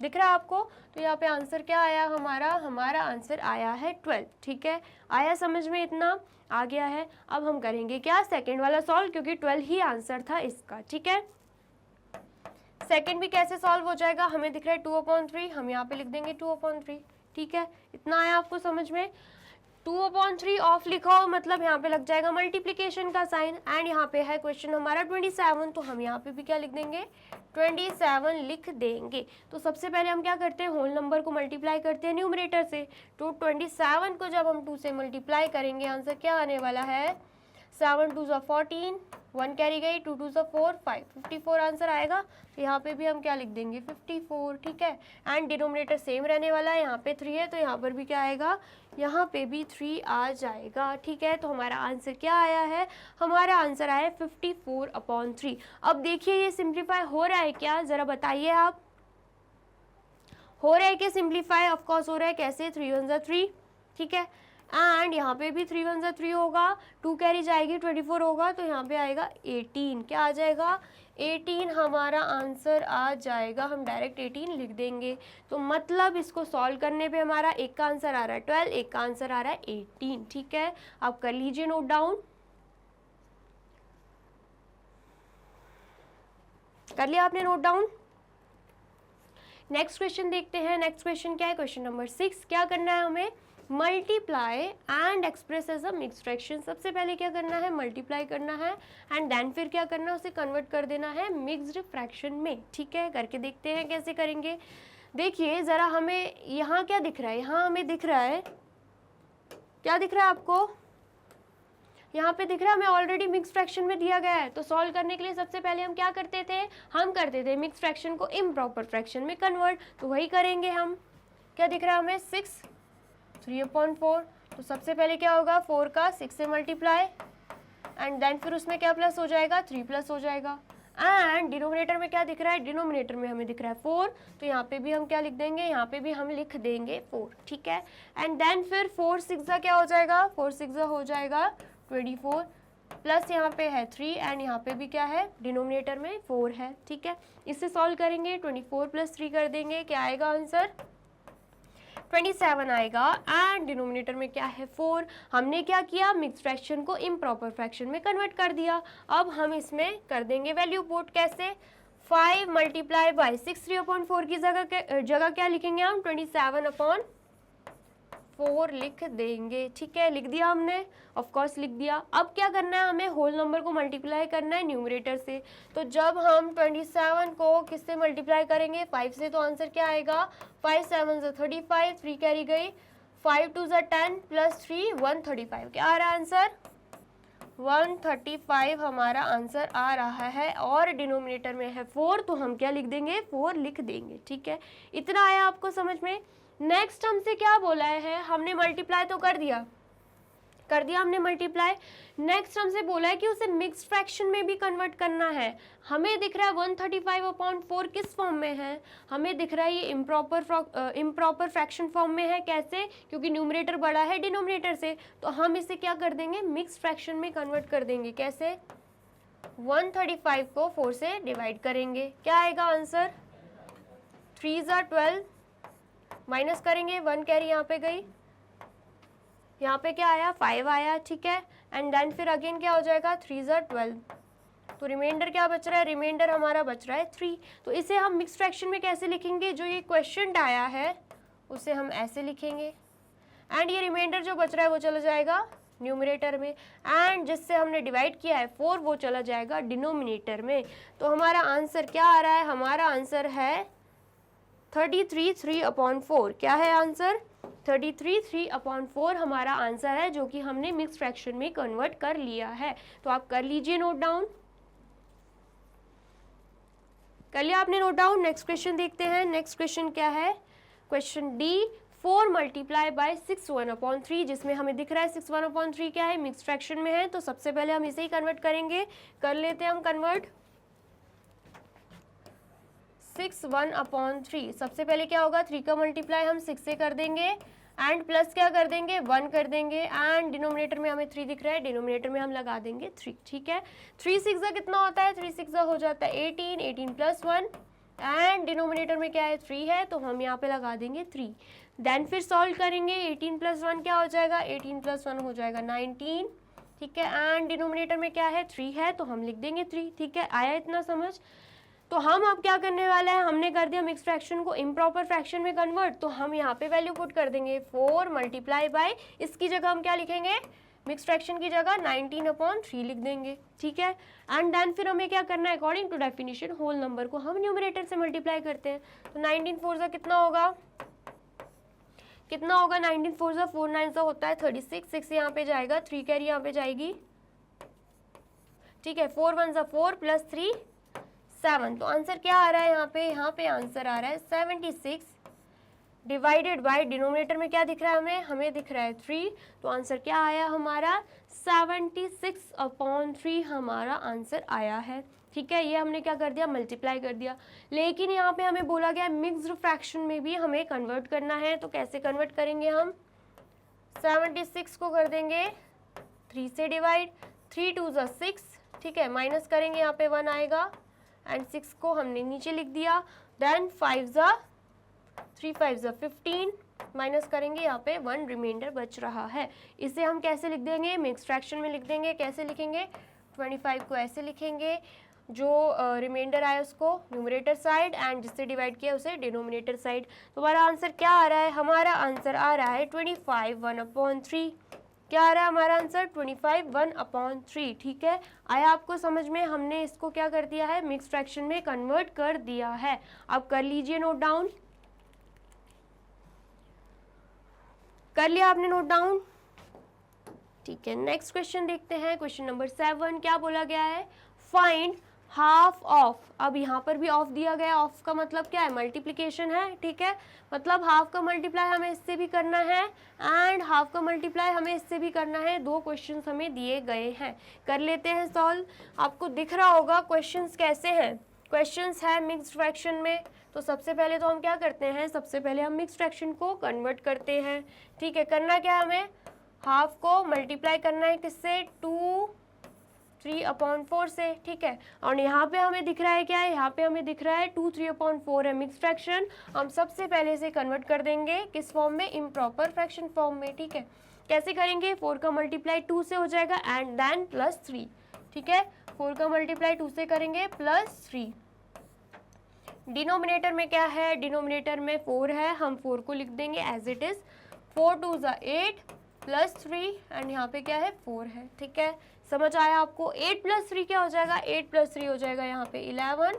S1: दिख रहा है आपको। तो यहाँ पे आंसर क्या आया हमारा, हमारा आंसर आया है 12, ठीक है। आया समझ में, इतना आ गया है। अब हम करेंगे क्या, सेकेंड वाला सॉल्व, क्योंकि 12 ही आंसर था इसका, ठीक है। सेकेंड भी कैसे सॉल्व हो जाएगा, हमें दिख रहा है 2/3, हम यहाँ पे लिख देंगे 2/3, ठीक है। इतना आया आपको समझ में। 2/3 ऑफ लिखा हो मतलब यहाँ पे लग जाएगा मल्टीप्लिकेशन का साइन, एंड यहाँ पे है क्वेश्चन हमारा 27, तो हम यहाँ पे भी क्या लिख देंगे, 27 लिख देंगे। तो सबसे पहले हम क्या करते हैं, होल नंबर को मल्टीप्लाई करते हैं न्यूमरेटर से। तो 27 को जब हम 2 से मल्टीप्लाई करेंगे, आंसर क्या आने वाला है, 7 2 ज़ा 14, 1 कैरी गई, 2 2 ज़ा 4 5, 54 आंसर आएगा। तो यहाँ पे भी हम क्या लिख देंगे, 54, ठीक है। एंड डिनोमिनेटर सेम रहने वाला है, यहाँ पे 3 है, तो यहाँ पर भी क्या आएगा, यहाँ पे भी 3 आ जाएगा, ठीक है। तो हमारा आंसर क्या आया है, हमारा आंसर आया 54/3। अब देखिए ये सिंप्लीफाई हो रहा है क्या, ज़रा बताइए आप, हो रहा है कि सिंप्लीफाई, ऑफ कोर्स हो रहा है। कैसे? 3 1 ज़ा 3, ठीक है। एंड यहाँ पे भी 3 1 ज़ा 3 होगा, 2 कैरी जाएगी, 24 होगा, तो यहाँ पे आएगा 18। क्या आ जाएगा? 18 हमारा आंसर आ जाएगा। हम डायरेक्ट 18 लिख देंगे। तो मतलब इसको सॉल्व करने पे हमारा एक का आंसर आ रहा है 12, एक का आंसर आ रहा है 18, ठीक है। आप कर लीजिए नोट डाउन। कर लिया आपने नोट डाउन? नेक्स्ट क्वेश्चन देखते हैं। नेक्स्ट क्वेश्चन क्या है? Question number 6। क्या करना है हमें? Multiply and express as a mixed fraction. सबसे पहले क्या करना है? मल्टीप्लाई करना है एंड देन फिर क्या करना है? उसे कन्वर्ट कर देना है मिक्स्ड फ्रैक्शन में, ठीक है। करके देखते हैं कैसे करेंगे। देखिए ज़रा, हमें यहाँ क्या दिख रहा है? यहाँ हमें दिख रहा है, क्या दिख रहा है आपको? यहाँ पे दिख रहा है हमें ऑलरेडी मिक्स फ्रैक्शन में दिया गया है। तो सॉल्व करने के लिए सबसे पहले हम क्या करते थे? हम करते थे मिक्स फ्रैक्शन को इम्प्रॉपर फ्रैक्शन में कन्वर्ट। तो वही करेंगे हम। क्या दिख रहा है हमें? 6 3/4। तो सबसे पहले क्या होगा? 4 का 6 से मल्टीप्लाई एंड देन फिर उसमें क्या प्लस हो जाएगा? 3 प्लस हो जाएगा। एंड डिनोमिनेटर में क्या दिख रहा है? डिनोमिनेटर में हमें दिख रहा है 4, तो यहाँ पे भी हम क्या लिख देंगे? यहाँ पे भी हम लिख देंगे 4, ठीक है। एंड देन फिर 4 6 क्या हो जाएगा? 4 6 हो जाएगा 24 प्लस यहाँ पे है 3 एंड यहाँ पे भी क्या है? डिनोमिनेटर में 4 है, ठीक है। इससे सॉल्व करेंगे, 24 + 3 कर देंगे। क्या आएगा आंसर? 27 आएगा। एंड डिनोमिनेटर में क्या है? 4। हमने क्या किया? मिक्स फ्रैक्शन को इम्प्रॉपर फ्रैक्शन में कन्वर्ट कर दिया। अब हम इसमें कर देंगे वैल्यू पुट। कैसे? 5 × 6 3/4 की जगह क्या लिखेंगे हम? 27/4 लिख देंगे, ठीक है। लिख दिया हमने, ऑफ कोर्स लिख दिया। अब क्या करना है? हमें होल नंबर को मल्टीप्लाई करना है न्यूमरेटर से। तो जब हम 27 को किससे मल्टीप्लाई करेंगे? 5 से। तो आंसर क्या आएगा? 5 7 = 35, 3 कैरी गई, 5 2 = 10 + 3 135। क्या आ रहा है आंसर? 135 हमारा आंसर आ रहा है। और डिनोमिनेटर में है 4, तो हम क्या लिख देंगे? 4 लिख देंगे, ठीक है। इतना आया आपको समझ में? नेक्स्ट हमसे क्या बोला है? हमने मल्टीप्लाई तो कर दिया हमने मल्टीप्लाई। नेक्स्ट हमसे बोला है कि उसे मिक्स्ड फ्रैक्शन में भी कन्वर्ट करना है। हमें दिख रहा है 135/4 किस फॉर्म में है? हमें दिख रहा है ये इम्प्रॉपर फ्रैक्शन फॉर्म में है। कैसे? क्योंकि न्यूमरेटर बड़ा है डिनोमिनेटर से। तो हम इसे क्या कर देंगे? मिक्स्ड फ्रैक्शन में कन्वर्ट कर देंगे। कैसे? 135 को 4 से डिवाइड करेंगे। क्या आएगा आंसर? 3 × 12 माइनस करेंगे, 1 कैरी यहाँ पे गई, यहाँ पे क्या आया? 5 आया, ठीक है। एंड देन फिर अगेन क्या हो जाएगा? 3 × 12। तो रिमाइंडर क्या बच रहा है? रिमाइंडर हमारा बच रहा है 3। तो इसे हम मिक्स फ्रैक्शन में कैसे लिखेंगे? जो ये क्वेश्चन आया है उसे हम ऐसे लिखेंगे एंड ये रिमाइंडर जो बच रहा है वो चला जाएगा न्यूमरेटर में एंड जिससे हमने डिवाइड किया है 4 वो चला जाएगा डिनोमिनेटर में। तो हमारा आंसर क्या आ रहा है? हमारा आंसर है 33 3/4। क्या है आंसर? 33 3/4 हमारा आंसर है, जो कि हमने मिक्स फ्रैक्शन में कन्वर्ट कर लिया है। तो आप कर लीजिए नोट डाउन। कर लिया आपने नोट डाउन? नेक्स्ट क्वेश्चन देखते हैं। नेक्स्ट क्वेश्चन क्या है? क्वेश्चन डी, 4 × 6 1/3, जिसमें हमें दिख रहा है 6 1/3 क्या है? मिक्स फ्रैक्शन में है। तो सबसे पहले हम इसे ही कन्वर्ट करेंगे। कर लेते हैं हम कन्वर्ट। 6 1/3 सबसे पहले क्या होगा? 3 का मल्टीप्लाई हम 6 से कर देंगे एंड प्लस क्या कर देंगे? 1 कर देंगे एंड डिनोमिनेटर में हमें 3 दिख रहा है, डिनोमिनेटर में हम लगा देंगे 3, ठीक है। 3 6 कितना होता है? 3 6 हो जाता है 18, 18 + 1 एंड डिनोमिनेटर में क्या है? 3 है, तो हम यहाँ पे लगा देंगे 3। देन फिर सॉल्व करेंगे, 18 + 1 क्या हो जाएगा? 18 + 1 हो जाएगा 19, ठीक है। एंड डिनोमिनेटर में क्या है? 3 है, तो हम लिख देंगे 3, ठीक है। आया इतना समझ? तो हम अब क्या करने वाले हैं? हमने कर दिया मिक्स फ्रैक्शन को इम्प्रॉपर फ्रैक्शन में कन्वर्ट, तो हम यहाँ पे वैल्यू पुट कर देंगे 4 × इसकी जगह हम क्या लिखेंगे? मिक्स फ्रैक्शन की जगह 19/3 लिख देंगे, ठीक है। एंड देन फिर हमें क्या करना है? According to definition whole number को हम न्यूमरेटर से मल्टीप्लाई करते हैं। तो 19 4 कितना होगा? कितना होगा? 19 4 4 9 होता है 36, 6 यहाँ पे जाएगा, 3 कैरी यहाँ पे जाएगी, ठीक है। 4 1 4 + 3 7। तो आंसर क्या आ रहा है यहाँ पे? यहाँ पे आंसर आ रहा है 76 डिवाइडेड बाय डिनोमिनेटर में क्या दिख रहा है हमें? हमें दिख रहा है 3। तो आंसर क्या आया हमारा? 76/3 हमारा आंसर आया है, ठीक है, ये हमने क्या कर दिया, मल्टीप्लाई कर दिया। लेकिन यहाँ पे हमें बोला गया मिक्स्ड फ्रैक्शन में भी हमें कन्वर्ट करना है, तो कैसे कन्वर्ट करेंगे हम, 76 को कर देंगे 3 से डिवाइड, 3 2 ज़ा 6, ठीक है, माइनस करेंगे यहाँ पे 1 आएगा एंड 6 को हमने नीचे लिख दिया, देन 3 5 ज़ा 15, माइनस करेंगे यहाँ पे 1 रिमाइंडर बच रहा है। इसे हम कैसे लिख देंगे, मिक्स फ्रैक्शन में लिख देंगे। कैसे लिखेंगे, 25 को ऐसे लिखेंगे, जो रिमाइंडर आया उसको न्यूमरेटर साइड एंड जिससे डिवाइड किया उसे डिनोमिनेटर साइड। तो हमारा आंसर क्या आ रहा है, हमारा आंसर आ रहा है 25 1/3। क्या आ रहा है हमारा आंसर, 25 1/3। ठीक है, आया आपको समझ में, हमने इसको क्या कर दिया है, मिक्स फ्रैक्शन में कन्वर्ट कर दिया है। अब कर लीजिए नोट डाउन, कर लिया आपने नोट डाउन, ठीक है। नेक्स्ट क्वेश्चन देखते हैं, क्वेश्चन नंबर 7। क्या बोला गया है, फाइंड हाफ ऑफ। अब यहाँ पर भी ऑफ दिया गया, ऑफ का मतलब क्या है, मल्टीप्लिकेशन है, ठीक है, मतलब हाफ का मल्टीप्लाई हमें इससे भी करना है एंड हाफ का मल्टीप्लाई हमें इससे भी करना है। 2 क्वेश्चंस हमें दिए गए हैं, कर लेते हैं सॉल्व। आपको दिख रहा होगा क्वेश्चंस कैसे हैं, क्वेश्चंस है मिक्स्ड फ्रैक्शन में। तो सबसे पहले तो हम क्या करते हैं, सबसे पहले हम मिक्स्ड फ्रैक्शन को कन्वर्ट करते हैं, ठीक है। करना क्या है, हमें हाफ को मल्टीप्लाई करना है किससे, 2 3/4 से, ठीक है। और यहाँ पे हमें दिख रहा है क्या है, यहाँ पे हमें दिख रहा है 2 3/4 है मिक्स फ्रैक्शन। हम सबसे पहले इसे कन्वर्ट कर देंगे किस फॉर्म में, इम्प्रॉपर फ्रैक्शन फॉर्म में, ठीक है। कैसे करेंगे, 4 का मल्टीप्लाई 2 से हो जाएगा एंड देन +3, ठीक है। 4 का मल्टीप्लाई 2 से करेंगे +3। डिनोमिनेटर में क्या है, डिनोमिनेटर में 4 है, हम 4 को लिख देंगे एज इट इज, 4 2 ज़ा 8 +3 एंड यहाँ पे क्या है 4 है, ठीक है। समझ आया आपको, 8 + 3 क्या हो जाएगा, 8 + 3 हो जाएगा यहाँ पे 11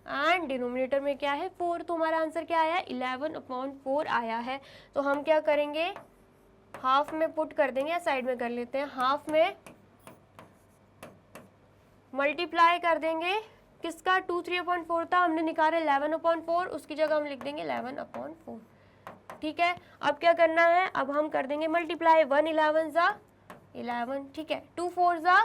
S1: एंड डिनोमिनेटर में क्या है 4। तो हमारा आंसर क्या आया, 11/4 आया है। तो हम क्या करेंगे, हाफ में पुट कर देंगे या साइड में कर लेते हैं, हाफ में मल्टीप्लाई कर देंगे किसका, 2 3/4 था, हमने निकाला 11/4, उसकी जगह हम लिख देंगे 11/4, ठीक है। अब क्या करना है, अब हम कर देंगे मल्टीप्लाई, 1 11 ज़ा 11, ठीक है, 2 4 ज़ा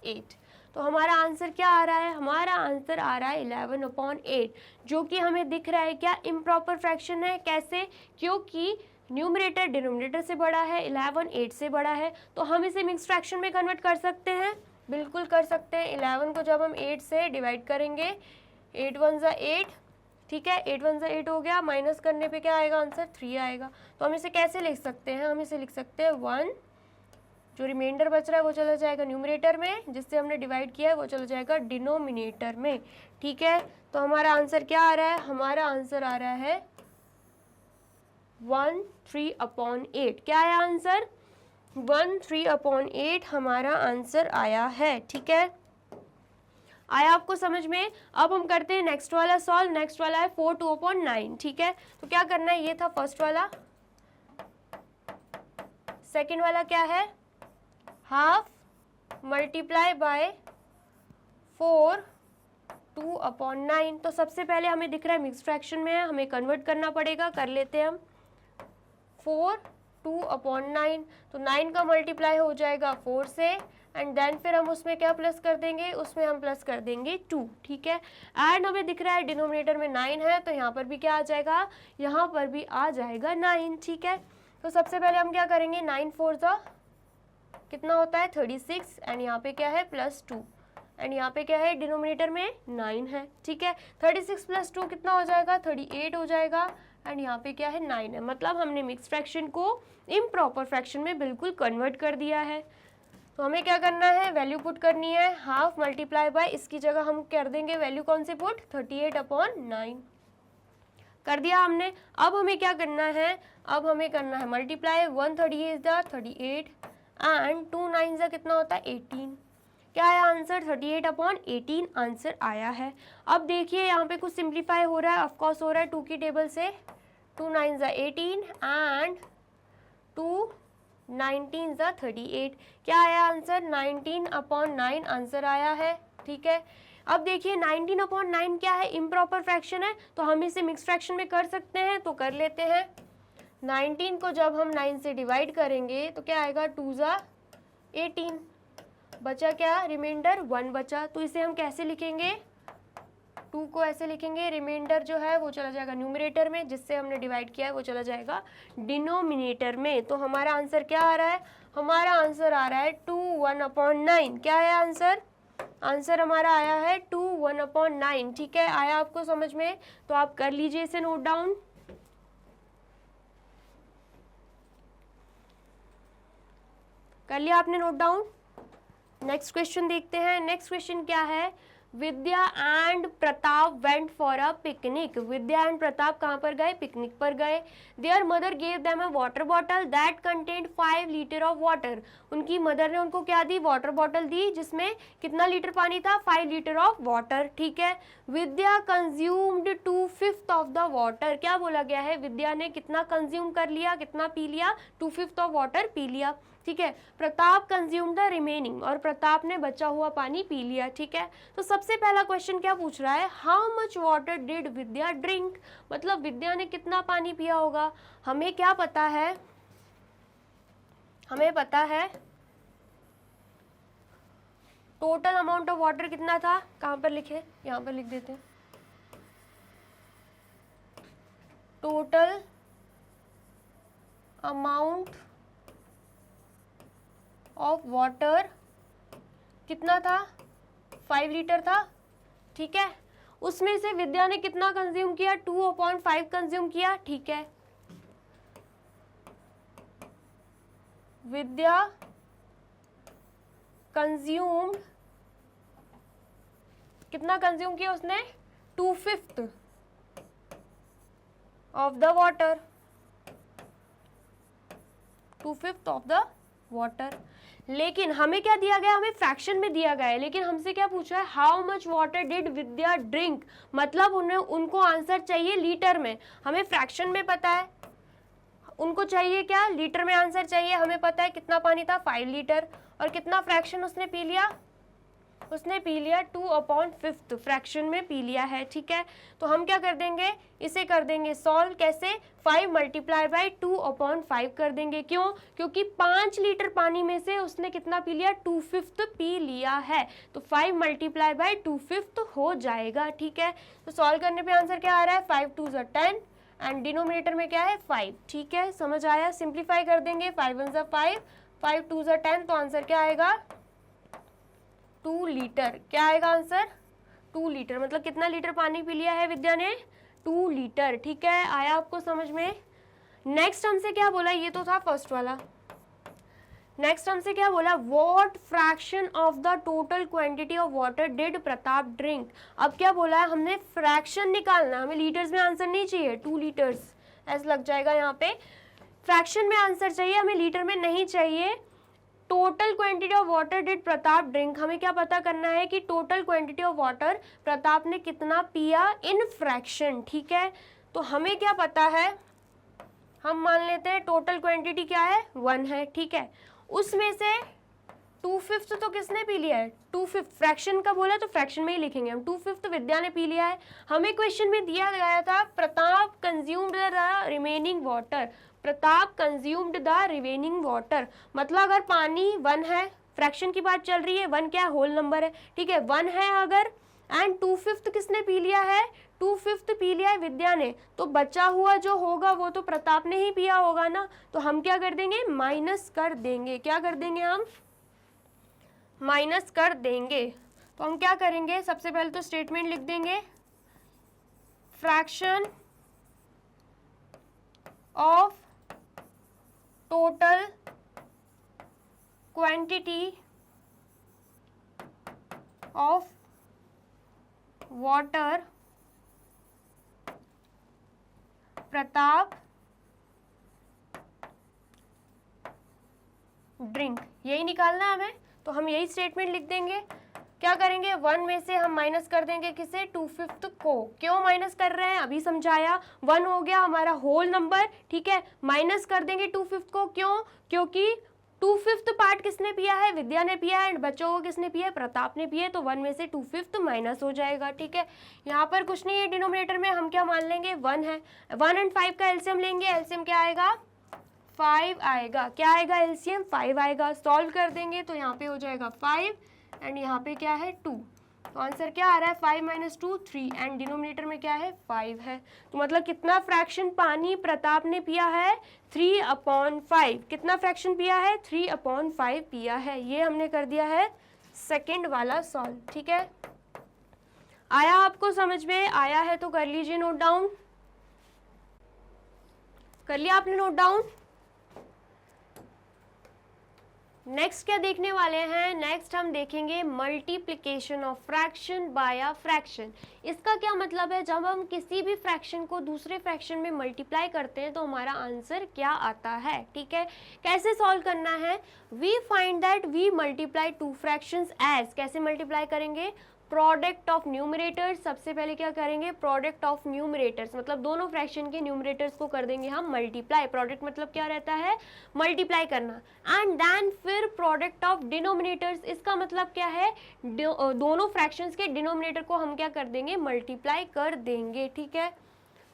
S1: 8। तो हमारा आंसर क्या आ रहा है, हमारा आंसर आ रहा है 11/8, जो कि हमें दिख रहा है क्या, इम्प्रॉपर फ्रैक्शन है। कैसे, क्योंकि न्यूमरेटर डिनोमिनेटर से बड़ा है, 11 8 से बड़ा है, तो हम इसे मिक्स फ्रैक्शन में कन्वर्ट कर सकते हैं, बिल्कुल कर सकते हैं। 11 को जब हम 8 से डिवाइड करेंगे, 8 1 ज़ा 8, ठीक है, 8 1 ज़ा 8 हो गया, माइनस करने पे क्या आएगा आंसर, 3 आएगा। तो हम इसे कैसे लिख सकते हैं, हम इसे लिख सकते हैं 1, जो रिमाइंडर बच रहा है वो चला जाएगा न्यूमरेटर में, जिससे हमने डिवाइड किया है वो चला जाएगा डिनोमिनेटर में, ठीक है। तो हमारा आंसर क्या आ रहा है, हमारा आंसर आ रहा है 1 3/8। क्या आया आंसर, 1 3/8 हमारा आंसर आया है, ठीक है। आया आपको समझ में। अब हम करते हैं नेक्स्ट वाला सॉल्व। नेक्स्ट वाला है 4 2/9, ठीक है। तो क्या करना है, ये था फर्स्ट वाला, सेकंड वाला क्या है, हाफ मल्टीप्लाई बाय 4 2/9। तो सबसे पहले हमें दिख रहा है मिक्स फ्रैक्शन में है, हमें कन्वर्ट करना पड़ेगा, कर लेते हैं हम, 4 2/9। तो 9 का मल्टीप्लाई हो जाएगा 4 से एंड देन फिर हम उसमें क्या प्लस कर देंगे, उसमें हम प्लस कर देंगे 2, ठीक है। एंड हमें दिख रहा है डिनोमिनेटर में 9 है, तो यहाँ पर भी क्या आ जाएगा, यहाँ पर भी आ जाएगा 9, ठीक है। तो सबसे पहले हम क्या करेंगे, 9 4 ज़ा कितना होता है 36 एंड यहाँ पे क्या है +2 एंड यहाँ पे क्या है, डिनोमिनेटर में 9 है, ठीक है। 36 + 2 कितना हो जाएगा, 38 हो जाएगा एंड यहाँ पे क्या है 9 है। मतलब हमने मिक्स फ्रैक्शन को इम्प्रॉपर फ्रैक्शन में बिल्कुल कन्वर्ट कर दिया है। तो हमें क्या करना है, वैल्यू पुट करनी है, हाफ मल्टीप्लाई बाय, इसकी जगह हम कर देंगे वैल्यू कौन सी पुट, 38/9 कर दिया हमने। अब हमें क्या करना है, अब हमें करना है मल्टीप्लाई, 1 38 ज़ा 38 एंड 2 9 ज़ा कितना होता है 18। क्या आया आंसर, 38/18 आंसर आया है। अब देखिए यहाँ पे कुछ सिंप्लीफाई हो रहा है, ऑफकोर्स हो रहा है 2 की टेबल से, 2 9 ज़ा 18 एंड 2 19 ज़ा 38। क्या आया आंसर, 19/9 आंसर आया है, ठीक है। अब देखिए 19/9 क्या है, इम्प्रॉपर फ्रैक्शन है, तो हम इसे मिक्स फ्रैक्शन में कर सकते हैं, तो कर लेते हैं। 19 को जब हम 9 से डिवाइड करेंगे तो क्या आएगा, 2 ज़ा 18 बचा क्या, रिमाइंडर 1 बचा, तो इसे हम कैसे लिखेंगे, 2 को ऐसे लिखेंगे, रिमाइंडर जो है वो चला जाएगा न्यूमरेटर में, जिससे हमने डिवाइड किया है वो चला जाएगा डिनोमिनेटर में। तो हमारा आंसर क्या आ रहा है, हमारा आंसर आ रहा है 2 1/9। क्या है आंसर, आंसर हमारा आया है 2 1/9। ठीक है, आया आपको समझ में, तो आप कर लीजिए इसे नोट डाउन। कर लिया आपने नोट डाउन। नेक्स्ट क्वेश्चन देखते हैं। नेक्स्ट क्वेश्चन क्या है, Vidya and Pratap went for a picnic. Vidya and Pratap कहाँ पर गए, पिकनिक पर गए। Their mother gave them a water bottle that contained 5 litre of water. उनकी मदर ने उनको क्या दी, वाटर बॉटल दी जिसमें कितना लीटर पानी था, 5 लीटर ऑफ वाटर। ठीक है, विद्या कंज्यूम्ड 2/5 ऑफ द वाटर। क्या बोला गया है, विद्या ने कितना कंज्यूम कर लिया, कितना पी लिया, 2/5 ऑफ वाटर पी लिया। ठीक है, प्रताप कंज्यूम द रिमेनिंग, और प्रताप ने बचा हुआ पानी पी लिया। ठीक है, तो सबसे पहला क्वेश्चन क्या पूछ रहा है, how much water did Vidya drink, मतलब विद्या ने कितना पानी पिया होगा। हमें क्या पता है, हमें पता है टोटल अमाउंट ऑफ वाटर कितना था, कहाँ पर लिखे, यहाँ पर लिख देते हैं, टोटल अमाउंट ऑफ वाटर कितना था, 5 लीटर था। ठीक है, उसमें से विद्या ने कितना कंज्यूम किया, 2/5 कंज्यूम किया। ठीक है, विद्या कंज्यूम्ड, कितना कंज्यूम किया उसने, 2/5 of the water, 2/5 of the water. लेकिन हमें क्या दिया गया, हमें फ्रैक्शन में दिया गया है, लेकिन हमसे क्या पूछा है, how much water did Vidya drink, मतलब उनको आंसर चाहिए लीटर में, हमें फ्रैक्शन में पता है, उनको चाहिए क्या, लीटर में आंसर चाहिए। हमें पता है कितना पानी था, 5 लीटर, और कितना फ्रैक्शन उसने पी लिया, उसने पी लिया 2/5 फ्रैक्शन में पी लिया है। ठीक है, तो हम क्या कर देंगे, इसे कर देंगे सॉल्व, कैसे, 5 मल्टीप्लाई बाई 2/5 कर देंगे। क्यों, क्योंकि 5 लीटर पानी में से उसने कितना पी लिया, 2/5 पी लिया है, तो 5 मल्टीप्लाई बाई 2/5 हो जाएगा। ठीक है, तो सॉल्व करने पे आंसर क्या आ रहा है, 5 2 10 एंड डिनोमिनेटर में क्या है, 5। ठीक है, समझ आया, सिंप्लीफाई कर देंगे, 5 1 5 5 2 10, तो आंसर क्या आएगा, 2 लीटर। क्या आएगा आंसर, 2 लीटर, मतलब कितना लीटर पानी पी लिया है विद्या ने, 2 लीटर। ठीक है, आया आपको समझ में। नेक्स्ट हमसे क्या बोला, ये तो था फर्स्ट वाला। नेक्स्ट हमसे क्या बोला, what fraction of the total quantity of water did Pratap drink. अब क्या बोला है, हमने फ्रैक्शन निकालना, हमें लीटर्स में आंसर नहीं चाहिए, 2 लीटर्स ऐसा लग जाएगा यहाँ पे, फ्रैक्शन में आंसर चाहिए, हमें लीटर में नहीं चाहिए। Total quantity of water did Pratap drink, हमें क्या पता करना है कि total quantity of water Pratap ने कितना पिया इन फ्रैक्शन। ठीक है, तो हमें क्या पता है, हम मान लेते हैं टोटल क्वांटिटी क्या है, 1 है। ठीक है, उसमें से 2/5 तो किसने पी लिया है, 2/5 फ्रैक्शन का बोला तो फ्रैक्शन में ही लिखेंगे हम, 2/5 विद्या ने पी लिया है। हमें क्वेश्चन में दिया गया था Pratap consumed the remaining water, Pratap consumed the remaining water, मतलब अगर पानी 1 है, फ्रैक्शन की बात चल रही है, 1 क्या है, होल नंबर है। ठीक है, 1 है अगर, एंड 2/5 किसने पी लिया है, 2/5 पी लिया है विद्या ने, तो बचा हुआ जो होगा वो तो प्रताप ने ही पिया होगा ना, तो हम क्या कर देंगे, माइनस कर देंगे। क्या कर देंगे हम, माइनस कर देंगे। तो हम क्या करेंगे, सबसे पहले तो स्टेटमेंट लिख देंगे, fraction of total quantity of water Pratap drink, यही निकालना है हमें, तो हम यही स्टेटमेंट लिख देंगे। क्या करेंगे, 1 में से हम माइनस कर देंगे किसे, 2/5 को। क्यों माइनस कर रहे हैं, अभी समझाया, 1 हो गया हमारा होल नंबर। ठीक है, माइनस कर देंगे 2/5 को, क्यों, क्योंकि 2/5 पार्ट किसने पिया है, विद्या ने पिया है, एंड बच्चों को किसने पिया है, प्रताप ने पिया है, तो 1 में से 2/5 माइनस हो जाएगा। ठीक है, यहाँ पर कुछ नहीं है, डिनोमिनेटर में हम क्या मान लेंगे, 1 है, 1 एंड 5 का एलसीएम लेंगे, एलसीएम क्या आएगा, 5 आएगा। क्या आएगा एलसीएम? 5 आएगा। सॉल्व कर देंगे तो यहाँ पे हो जाएगा 5 एंड यहाँ पे क्या है 2। तो आंसर क्या आ रहा है? 5 माइनस 2 3 एंड डिनोमिनेटर में क्या है? 5 है। तो मतलब कितना फ्रैक्शन पानी प्रताप ने पिया है? 3/5। कितना फ्रैक्शन पिया है? 3/5 पिया है। ये हमने कर दिया है सेकेंड वाला सॉल्व। ठीक है, आया आपको समझ में? आया है तो कर लीजिए नोट डाउन। कर लिया आपने नोट डाउन? नेक्स्ट क्या देखने वाले हैं? नेक्स्ट हम देखेंगे multiplication of fraction by a fraction. इसका क्या मतलब है? जब हम किसी भी फ्रैक्शन को दूसरे फ्रैक्शन में मल्टीप्लाई करते हैं तो हमारा आंसर क्या आता है। ठीक है, कैसे सॉल्व करना है? We find that we multiply two fractions as. कैसे मल्टीप्लाई करेंगे? Product of numerators. सबसे पहले क्या करेंगे? प्रोडक्ट ऑफ न्यूमरेटर्स, मतलब दोनों फ्रैक्शन के न्यूमरेटर्स को कर देंगे हम मल्टीप्लाई। प्रोडक्ट मतलब क्या रहता है? मल्टीप्लाई करना। एंड देन फिर प्रोडक्ट ऑफ डिनोमिनेटर्स। इसका मतलब क्या है? दोनों फ्रैक्शंस के डिनोमिनेटर को हम क्या कर देंगे? मल्टीप्लाई कर देंगे। ठीक है,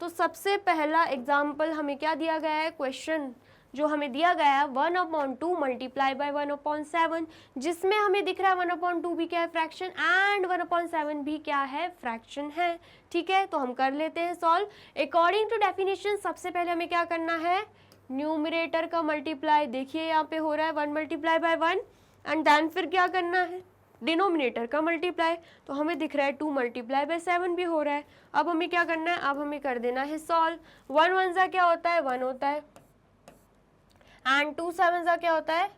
S1: तो सबसे पहला एग्जाम्पल हमें क्या दिया गया है? क्वेश्चन जो हमें दिया गया है 1/2 मल्टीप्लाई बाय 1/7, जिसमें हमें दिख रहा है 1/2 भी क्या है? फ्रैक्शन, एंड 1/7 भी क्या है? फ्रैक्शन है। ठीक है, तो हम कर लेते हैं सॉल्व अकॉर्डिंग टू डेफिनेशन। सबसे पहले हमें क्या करना है? न्यूमरेटर का मल्टीप्लाई। देखिए यहाँ पे हो रहा है 1 मल्टीप्लाई बाय 1 एंड देन फिर क्या करना है? डिनोमिनेटर का मल्टीप्लाई। तो हमें दिख रहा है 2 मल्टीप्लाई बाय 7 भी हो रहा है। अब हमें क्या करना है? अब हमें कर देना है सॉल्व। 1 1 सा क्या होता है? 1 होता है एंड 2 7 सा क्या होता है?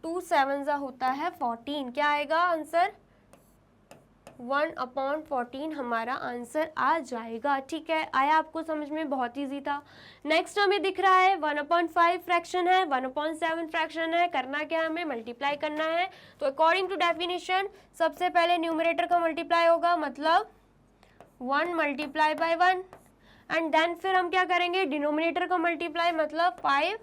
S1: 2 7 सा होता है 14। क्या आएगा आंसर? 1/14 हमारा आंसर आ जाएगा। ठीक है, आया आपको समझ में? बहुत ईजी था। नेक्स्ट हमें दिख रहा है 1/5 फ्रैक्शन है, 1/7 फ्रैक्शन है। करना क्या? हमें मल्टीप्लाई करना है। तो अकॉर्डिंग टू डेफिनेशन सबसे पहले न्यूमरेटर का मल्टीप्लाई होगा, मतलब 1 मल्टीप्लाई बाय 1 एंड देन फिर हम क्या करेंगे? डिनोमिनेटर का मल्टीप्लाई, मतलब 5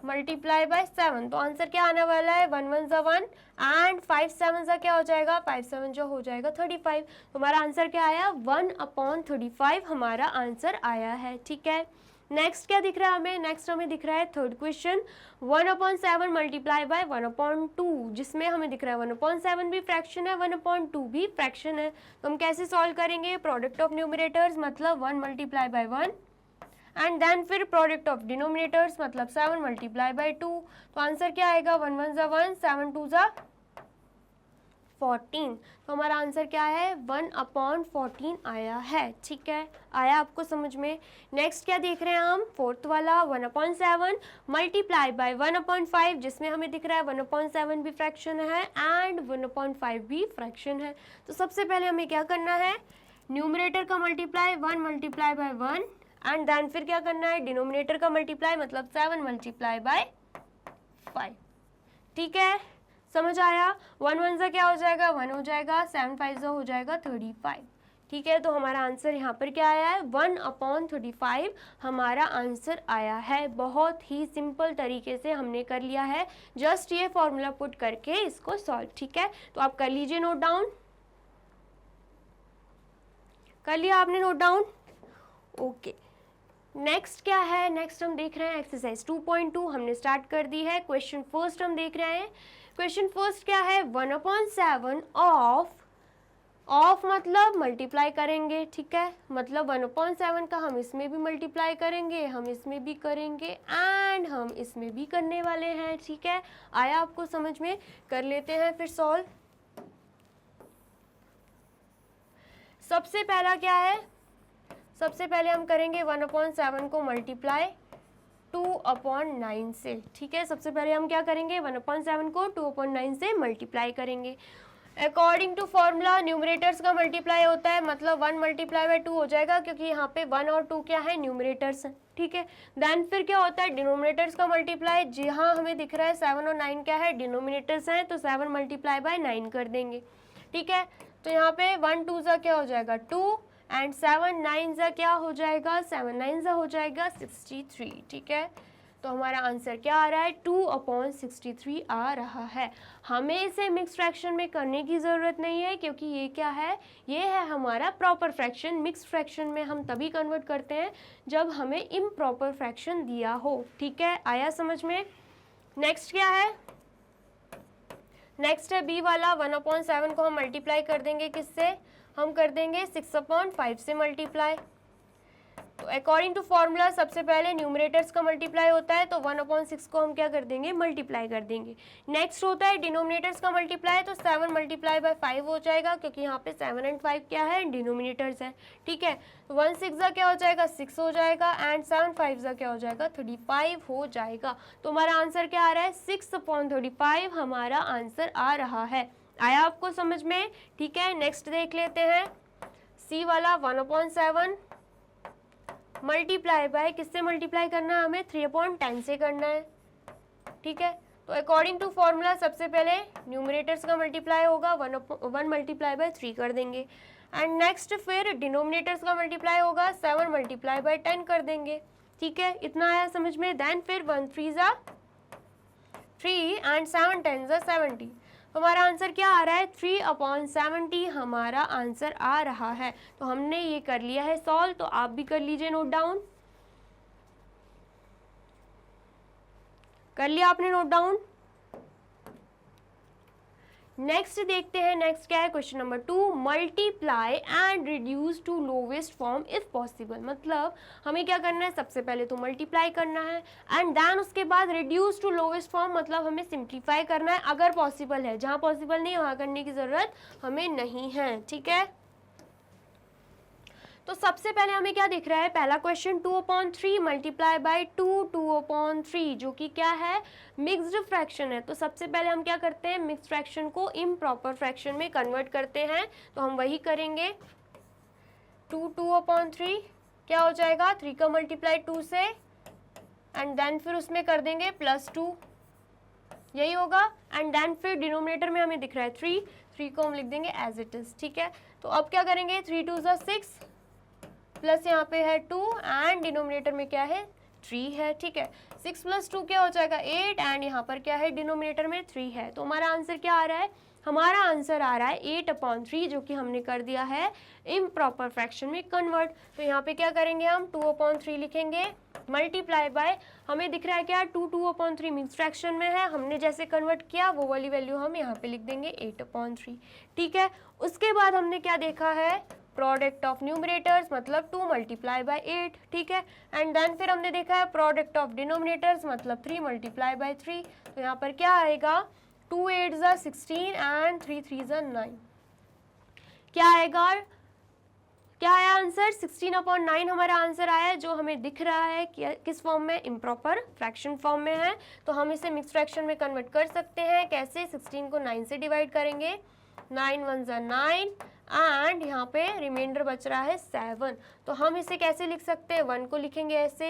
S1: मल्टीप्लाई बाय 7। तो आंसर क्या आने वाला है? 1 1 सा 1 एंड 5 7 सा क्या हो जाएगा? 5 7 जो हो जाएगा 35। तो हमारा आंसर क्या आया? 1/35 हमारा आंसर आया है। ठीक है, नेक्स्ट क्या दिख रहा है हमें? नेक्स्ट हमें दिख रहा है थर्ड क्वेश्चन 1/7 मल्टीप्लाई बाय 1/2, जिसमें हमें दिख रहा है 1/7 भी फ्रैक्शन है, 1/2 भी फ्रैक्शन है। तो हम कैसे सॉल्व करेंगे? प्रोडक्ट ऑफ न्यूमरेटर्स, मतलब 1 मल्टीप्लाई बाय 1 एंड देन फिर प्रोडक्ट ऑफ डिनोमिनेटर्स, मतलब 7 मल्टीप्लाई बाय 2। तो आंसर क्या आएगा? 1 1 सा 1, 7 2 सा 14। तो हमारा आंसर क्या है? 1/14 आया है। ठीक है, आया आपको समझ में? नेक्स्ट क्या देख रहे हैं हम? फोर्थ वाला 1/7 मल्टीप्लाई बाय 1/5, जिसमें हमें दिख रहा है 1/7 भी फ्रैक्शन है एंड 1/5 भी फ्रैक्शन है। तो सबसे पहले हमें क्या करना है? न्यूमरेटर का multiply 1 multiply by 1 and then फिर क्या करना है? डिनोमिनेटर का मल्टीप्लाई, मतलब 7 मल्टीप्लाई बाय 5। ठीक है, समझ आया? 1 1 सा क्या हो जाएगा? 1 हो जाएगा, 7 5 सा हो जाएगा 35। ठीक है, तो हमारा आंसर यहाँ पर क्या आया है? 1/35 हमारा आंसर आया है। बहुत ही सिंपल तरीके से हमने कर लिया है, जस्ट ये फॉर्मूला पुट करके इसको सॉल्व। ठीक है, तो आप कर लीजिए नोट डाउन। कर लिया आपने नोट डाउन? ओके, नेक्स्ट क्या है? नेक्स्ट हम देख रहे हैं एक्सरसाइज 2.2 हमने स्टार्ट कर दी है। क्वेश्चन फर्स्ट हम देख रहे हैं। क्वेश्चन फर्स्ट क्या है? 1/7 ऑफ मतलब मल्टीप्लाई करेंगे। ठीक है, मतलब 1/7 का हम इसमें भी मल्टीप्लाई करेंगे, हम इसमें भी करेंगे एंड हम इसमें भी करने वाले हैं। ठीक है, आया आपको समझ में? कर लेते हैं फिर सॉल्व। सबसे पहला क्या है? सबसे पहले हम करेंगे 1/7 को मल्टीप्लाई 2/9 से। ठीक है, सबसे पहले हम क्या करेंगे? 1/7 को 2/9 से मल्टीप्लाई करेंगे। अकॉर्डिंग टू फॉर्मूला न्यूमरेटर्स का मल्टीप्लाई होता है, मतलब 1 मल्टीप्लाई बाय 2 हो जाएगा, क्योंकि यहाँ पे 1 और 2 क्या है? न्यूमरेटर्स हैं। ठीक है, देन फिर क्या होता है? डिनोमिनेटर्स का मल्टीप्लाई। जी हाँ, हमें दिख रहा है 7 और 9 क्या है? डिनोमिनेटर्स हैं, तो 7 मल्टीप्लाई बाय 9 कर देंगे। ठीक है, तो यहाँ पे 1 2 सा क्या हो जाएगा? 2 एंड 7 9 सा क्या हो जाएगा? 7 9 सा हो जाएगा 63। ठीक है, तो हमारा आंसर क्या आ रहा है, 2/63 आ रहा है। हमें इसे मिक्स फ्रैक्शन में करने की ज़रूरत नहीं है, क्योंकि ये क्या है, ये है हमारा प्रॉपर फ्रैक्शन। मिक्स फ्रैक्शन में हम तभी कन्वर्ट करते हैं जब हमें इम्प्रॉपर फ्रैक्शन दिया हो। ठीक है, आया समझ में। नेक्स्ट क्या है, नेक्स्ट है बी वाला। 1/7 को हम मल्टीप्लाई कर देंगे किससे, हम कर देंगे 6/5 से मल्टीप्लाई। तो अकॉर्डिंग टू फॉर्मूला सबसे पहले न्यूमरेटर्स का मल्टीप्लाई होता है, तो 1/6 को हम क्या कर देंगे, मल्टीप्लाई कर देंगे। नेक्स्ट होता है डिनोमिनेटर्स का मल्टीप्लाई, तो 7 मल्टीप्लाई बाय 5 हो जाएगा, क्योंकि यहाँ पे 7 और 5 क्या है, डिनोमिनेटर्स है। ठीक है, तो 1 6 क्या हो जाएगा, 6 हो जाएगा, एंड 7 5 क्या हो जाएगा, 35 हो जाएगा। तो हमारा आंसर क्या आ रहा है, 6/35 हमारा आंसर आ रहा है। आया आपको समझ में। ठीक है, नेक्स्ट देख लेते हैं सी वाला। 1/7 मल्टीप्लाई बाय किससे मल्टीप्लाई करना है, हमें 3/10 से करना है। ठीक है, तो अकॉर्डिंग टू फॉर्मूला सबसे पहले न्यूमरेटर्स का मल्टीप्लाई होगा, 1 मल्टीप्लाई बाय 3 कर देंगे, एंड नेक्स्ट फिर डिनोमिनेटर्स का मल्टीप्लाई होगा, 7 मल्टीप्लाई बाय 10 कर देंगे। ठीक है, इतना आया समझ में। देन फिर 1 3 3 एंड 7 10 70। हमारा आंसर क्या आ रहा है, 3/70 हमारा आंसर आ रहा है। तो हमने ये कर लिया है सॉल्व, तो आप भी कर लीजिए नोट डाउन। कर लिया आपने नोट डाउन। नेक्स्ट देखते हैं, नेक्स्ट क्या है, question number 2। Multiply and reduce to lowest form if possible. मतलब हमें क्या करना है, सबसे पहले तो मल्टीप्लाई करना है, एंड देन उसके बाद रिड्यूस टू लोवेस्ट फॉर्म, मतलब हमें सिंप्लीफाई करना है अगर पॉसिबल है। जहां पॉसिबल नहीं वहां करने की जरूरत हमें नहीं है। ठीक है, तो सबसे पहले हमें क्या दिख रहा है, पहला क्वेश्चन 2/3 मल्टीप्लाई बाय 2/3, जो कि क्या है, मिक्स्ड फ्रैक्शन है। तो सबसे पहले हम क्या करते हैं, मिक्स्ड फ्रैक्शन को इम्प्रॉपर फ्रैक्शन में कन्वर्ट करते हैं, तो हम वही करेंगे। 2/3 क्या हो जाएगा, 3 का मल्टीप्लाई 2 से, एंड देन फिर उसमें कर देंगे +2, यही होगा। एंड देन फिर डिनोमिनेटर में हमें दिख रहा है 3 को हम लिख देंगे एज इट इज। ठीक है, तो अब क्या करेंगे, 3 2 6 प्लस यहाँ पे है 2, एंड डिनोमिनेटर में क्या है, 3 है। ठीक है, 6 + 2 क्या हो जाएगा 8, एंड यहाँ पर क्या है, डिनोमिनेटर में 3 है। तो हमारा आंसर क्या आ रहा है, हमारा आंसर आ रहा है 8/3, जो कि हमने कर दिया है इम्प्रॉपर फ्रैक्शन में कन्वर्ट। तो यहाँ पे क्या करेंगे, हम 2/3 लिखेंगे, मल्टीप्लाई बाय, हमें दिख रहा है क्या, 2/3 मिक्स फ्रैक्शन में है, हमने जैसे कन्वर्ट किया वो वाली वैल्यू हम यहाँ पे लिख देंगे 8/3। ठीक है, उसके बाद हमने क्या देखा है, प्रोडक्ट ऑफ न्यूमरेटर्स, मतलब 2 मल्टीप्लाई बाय 8। ठीक है, एंड देन फिर हमने देखा है प्रोडक्ट ऑफ डिनोमिनेटर्स, मतलब 3 मल्टीप्लाई बाय 3। तो यहाँ पर क्या आएगा, 2 8 16 एंड 3 3 9। क्या आएगा, क्या आया आंसर, 16/9 हमारा आंसर आया, जो हमें दिख रहा है कि किस फॉर्म में, इम्प्रॉपर फ्रैक्शन फॉर्म में है। तो हम इसे मिक्स फ्रैक्शन में कन्वर्ट कर सकते हैं। कैसे, 16 को 9 से डिवाइड करेंगे, 9 1 9, एंड यहाँ पे रिमाइंडर बच रहा है 7। तो हम इसे कैसे लिख सकते हैं, 1 को लिखेंगे ऐसे,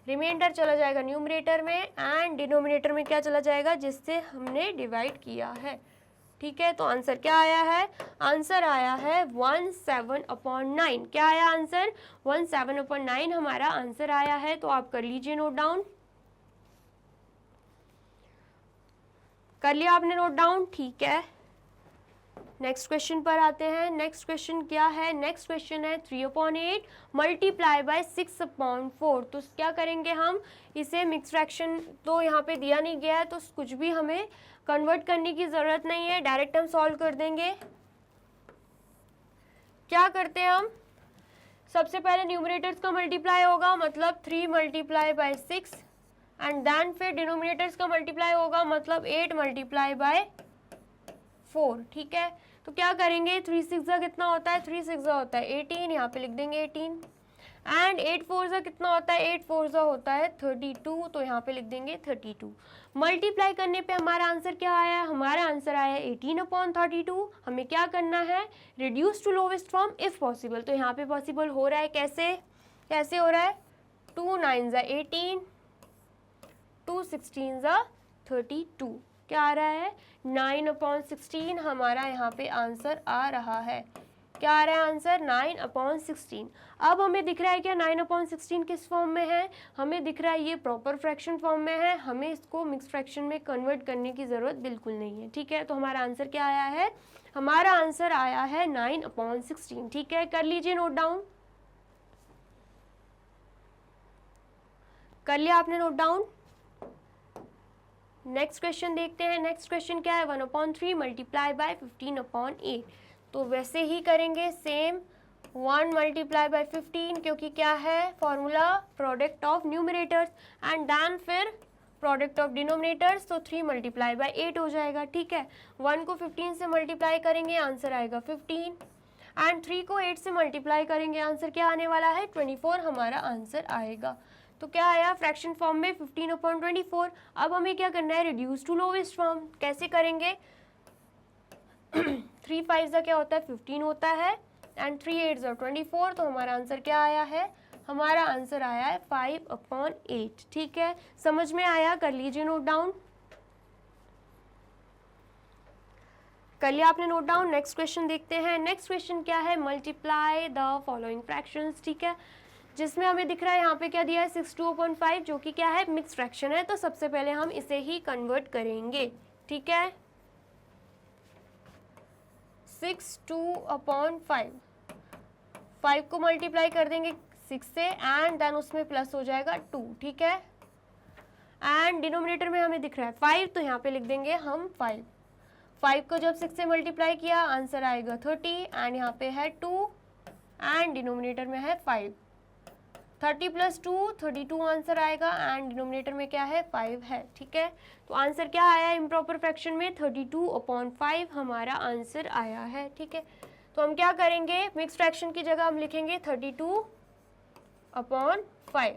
S1: रिमाइंडर चला जाएगा न्यूमरेटर में, एंड डिनोमिनेटर में क्या चला जाएगा, जिससे हमने डिवाइड किया है। ठीक है, तो आंसर क्या आया है, आंसर आया है 17/9। क्या आया आंसर, 17/9 हमारा आंसर आया है। तो आप कर लीजिए नोट डाउन। कर लिया आपने नोट डाउन। ठीक है, नेक्स्ट क्वेश्चन पर आते हैं। नेक्स्ट क्वेश्चन क्या है, नेक्स्ट क्वेश्चन है 3/8 मल्टीप्लाई बाय 6/4। तो क्या करेंगे हम, इसे मिक्स फ्रैक्शन तो यहाँ पे दिया नहीं गया है, तो कुछ भी हमें कन्वर्ट करने की ज़रूरत नहीं है, डायरेक्ट हम सॉल्व कर देंगे। क्या करते हैं हम, सबसे पहले न्यूमरेटर्स का मल्टीप्लाई होगा, मतलब 3 मल्टीप्लाई बाय 6, एंड देन फिर डिनोमिनेटर्स का मल्टीप्लाई होगा, मतलब 8 मल्टीप्लाई बाय 4। ठीक है, तो क्या करेंगे, 3 6 कितना होता है, 3 6 होता है 18, यहाँ पे लिख देंगे 18, एंड 8 4 कितना होता है, 8 4 होता है 32, तो यहाँ पे लिख देंगे 32। मल्टीप्लाई करने पे हमारा आंसर क्या आया, हमारा आंसर आया 18/32। हमें क्या करना है, reduce to lowest form if possible. तो यहाँ पे पॉसिबल हो रहा है, कैसे कैसे हो रहा है, 2 9 18, 2 16 32। क्या आ रहा है, 9/16 हमारा यहाँ पे आंसर आ रहा है। क्या आ रहा है आंसर 9/16। अब हमें दिख रहा है क्या 9/16 किस फॉर्म में है, हमें दिख रहा है ये प्रॉपर फ्रैक्शन फॉर्म में है, हमें इसको मिक्स फ्रैक्शन में कन्वर्ट करने की ज़रूरत बिल्कुल नहीं है। ठीक है, तो हमारा आंसर क्या आया है, हमारा आंसर आया है 9/16। ठीक है, कर लीजिए नोट डाउन, कर लिया आपने नोट डाउन। नेक्स्ट क्वेश्चन देखते हैं। नेक्स्ट क्वेश्चन क्या है, 1/3 मल्टीप्लाई बाय 15/8। तो वैसे ही करेंगे सेम, 1 मल्टीप्लाई बाय 15, क्योंकि क्या है formula product of numerators, and then फिर प्रोडक्ट ऑफ डिनोमिनेटर्स, तो 3 मल्टीप्लाई बाय 8 हो जाएगा। ठीक है, 1 को 15 से मल्टीप्लाई करेंगे, आंसर आएगा 15, एंड 3 को 8 से मल्टीप्लाई करेंगे, आंसर क्या आने वाला है 24 हमारा आंसर आएगा। तो क्या आया फ्रैक्शन फॉर्म में 15/24। अब हमें क्या करना है, रिड्यूस टू लोवेस्ट फॉर्म। कैसे करेंगे, 3 5 क्या होता है 15 होता है, एंड 3 8 24, तो हमारा आंसर क्या आया है, हमारा आंसर आया है 5/8। ठीक है, समझ में आया, कर लीजिए नोट डाउन, कर लिया आपने नोट डाउन। नेक्स्ट क्वेश्चन देखते हैं। नेक्स्ट क्वेश्चन क्या है, मल्टीप्लाई द फॉलोइंग फ्रैक्शंस। ठीक है, जिसमें हमें दिख रहा है यहाँ पे क्या दिया है 6/2/5, जो कि क्या है मिक्स फ्रैक्शन है। तो सबसे पहले हम इसे ही कन्वर्ट करेंगे। ठीक है, 6/2/5, 5 को मल्टीप्लाई कर देंगे 6 से, एंड देन उसमें प्लस हो जाएगा 2। ठीक है, एंड डिनोमिनेटर में हमें दिख रहा है 5, तो यहाँ पे लिख देंगे हम 5 को जब 6 से मल्टीप्लाई किया आंसर आएगा 30, एंड यहाँ पे है 2, एंड डिनोमिनेटर में है 5, 30 + 2 32 आंसर आएगा, एंड डिनोमिनेटर में क्या है 5 है। ठीक है, तो आंसर क्या आया इम्प्रॉपर फ्रैक्शन में 32/5 हमारा आंसर आया है। ठीक है, तो हम क्या करेंगे, मिक्स फ्रैक्शन की जगह हम लिखेंगे 32/5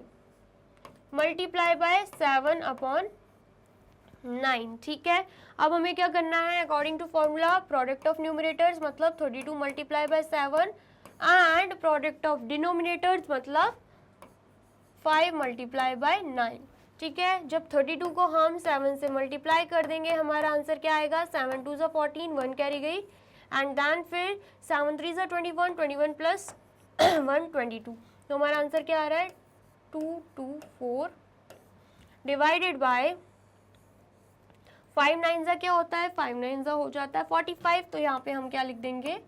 S1: मल्टीप्लाई बाय 7/9। ठीक है, अब हमें क्या करना है, according to formula product of numerators मतलब 32 multiply by 7, and product of denominators मतलब 5 मल्टीप्लाई बाय 9। ठीक है, जब 32 को हम 7 से मल्टीप्लाई कर देंगे हमारा आंसर क्या आएगा, 7 2 14, 1 कैरी गई, एंड देन फिर 7 3 21, 21 + 1 22। तो हमारा आंसर क्या आ रहा है 224 डिवाइडेड बाय 5 9 क्या होता है, 5 9 हो जाता है 45। तो यहाँ पे हम क्या लिख देंगे,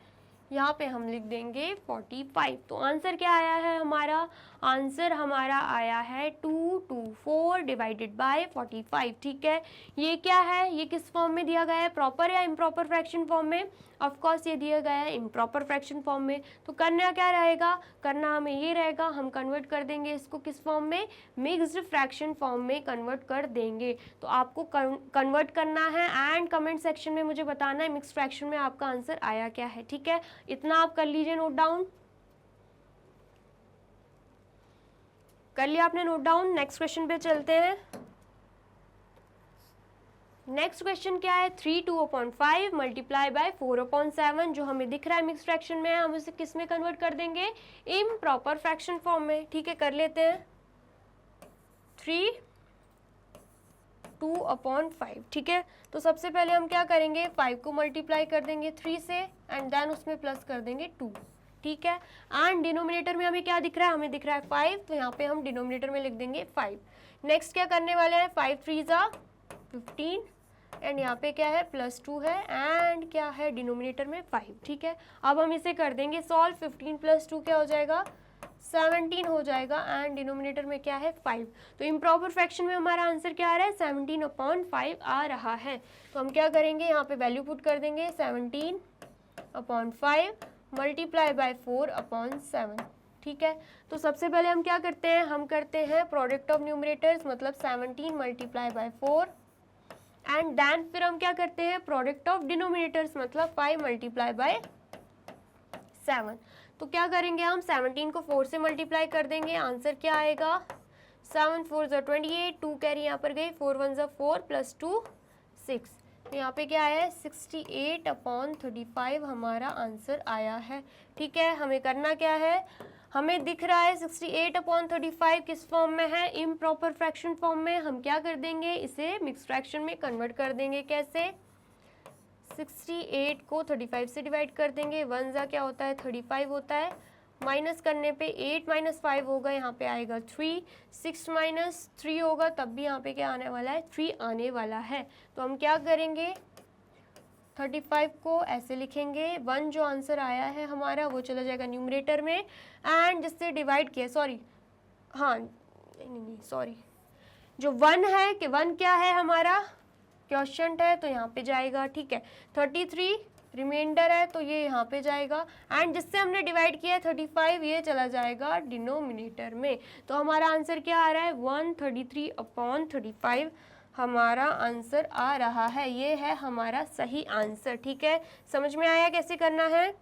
S1: यहाँ पे हम लिख देंगे 45। तो आंसर क्या आया है हमारा, आंसर हमारा आया है 224 डिवाइडेड बाय 45। ठीक है, ये क्या है, ये किस फॉर्म में दिया गया है, प्रॉपर या इम्प्रॉपर फ्रैक्शन फॉर्म में, ऑफ कोर्स ये दिया गया है इम्प्रॉपर फ्रैक्शन फॉर्म में। तो करना क्या रहेगा, करना हमें ये रहेगा, हम कन्वर्ट कर देंगे इसको किस फॉर्म में, मिक्स्ड फ्रैक्शन फॉर्म में कन्वर्ट कर देंगे। तो आपको कन्वर्ट करना है, एंड कमेंट सेक्शन में मुझे बताना है मिक्स्ड फ्रैक्शन में आपका आंसर आया क्या है। ठीक है, इतना आप कर लीजिए नोट डाउन, कर लिया आपने नोट डाउन। नेक्स्ट क्वेश्चन पे चलते हैं। नेक्स्ट क्वेश्चन क्या है, 3/2/5 मल्टीप्लाई बाय 4/7, जो हमें दिख रहा है मिक्स फ्रैक्शन में है, हम इसे किस में कन्वर्ट कर देंगे, इम्प्रॉपर फ्रैक्शन फॉर्म में। ठीक है, कर लेते हैं 3/2/5। ठीक है, तो सबसे पहले हम क्या करेंगे, 5 को मल्टीप्लाई कर देंगे 3 से, एंड देन उसमें प्लस कर देंगे 2। ठीक है, एंड डिनोमिनेटर में हमें क्या दिख रहा है, हमें दिख रहा है 5, तो यहाँ पे हम डिनोमिनेटर में लिख देंगे 5। नेक्स्ट क्या करने वाले हैं, 5 3 15, एंड यहाँ पे क्या है +2 है, एंड क्या है डिनोमिनेटर में 5। ठीक है, अब हम इसे कर देंगे सॉल्व, 15 + 2 क्या हो जाएगा 17 हो जाएगा, एंड डिनोमिनेटर में क्या है 5। तो इम्प्रॉपर फ्रैक्शन में हमारा आंसर क्या आ रहा है 17/5 आ रहा है। तो हम क्या करेंगे, यहाँ पे वैल्यू पुट कर देंगे 17/5 मल्टीप्लाई बाय 4/7। ठीक है, तो सबसे पहले हम क्या करते हैं, हम करते हैं प्रोडक्ट ऑफ न्यूमरेटर्स मतलब 17 मल्टीप्लाई बाय 4, एंड देन फिर हम क्या करते हैं प्रोडक्ट ऑफ डिनोमिनेटर्स मतलब 5 मल्टीप्लाई बाय 7। तो क्या करेंगे हम 17 को 4 से मल्टीप्लाई कर देंगे, आंसर क्या आएगा 7 4 28, 2 कैरी यहाँ पर गई, 4 1 4 + 2 6। तो यहाँ पे क्या आया है 68/35 हमारा आंसर आया है। ठीक है, हमें करना क्या है, हमें दिख रहा है 68/35 किस फॉर्म में है, इम्प्रॉपर फ्रैक्शन फॉर्म में। हम क्या कर देंगे, इसे मिक्स फ्रैक्शन में कन्वर्ट कर देंगे। कैसे, 68 को 35 से डिवाइड कर देंगे, 1 जा क्या होता है 35 होता है, माइनस करने पे 8 माइनस 5 होगा, यहाँ पे आएगा 3, 6 माइनस 3 होगा, तब भी यहाँ पे क्या आने वाला है 3 आने वाला है। तो हम क्या करेंगे 35 को ऐसे लिखेंगे, 1 जो आंसर आया है हमारा वो चला जाएगा न्यूमरेटर में, एंड जिससे डिवाइड किया सॉरी जो 1 है कि 1 क्या है हमारा क्वोशंट है तो यहाँ पे जाएगा, ठीक है। 33 रिमाइंडर है तो ये यहाँ पे जाएगा, एंड जिससे हमने डिवाइड किया है 35 ये चला जाएगा डिनोमिनेटर में। तो हमारा आंसर क्या आ रहा है 133/35 हमारा आंसर आ रहा है, ये है हमारा सही आंसर, ठीक है। समझ में आया कैसे करना है?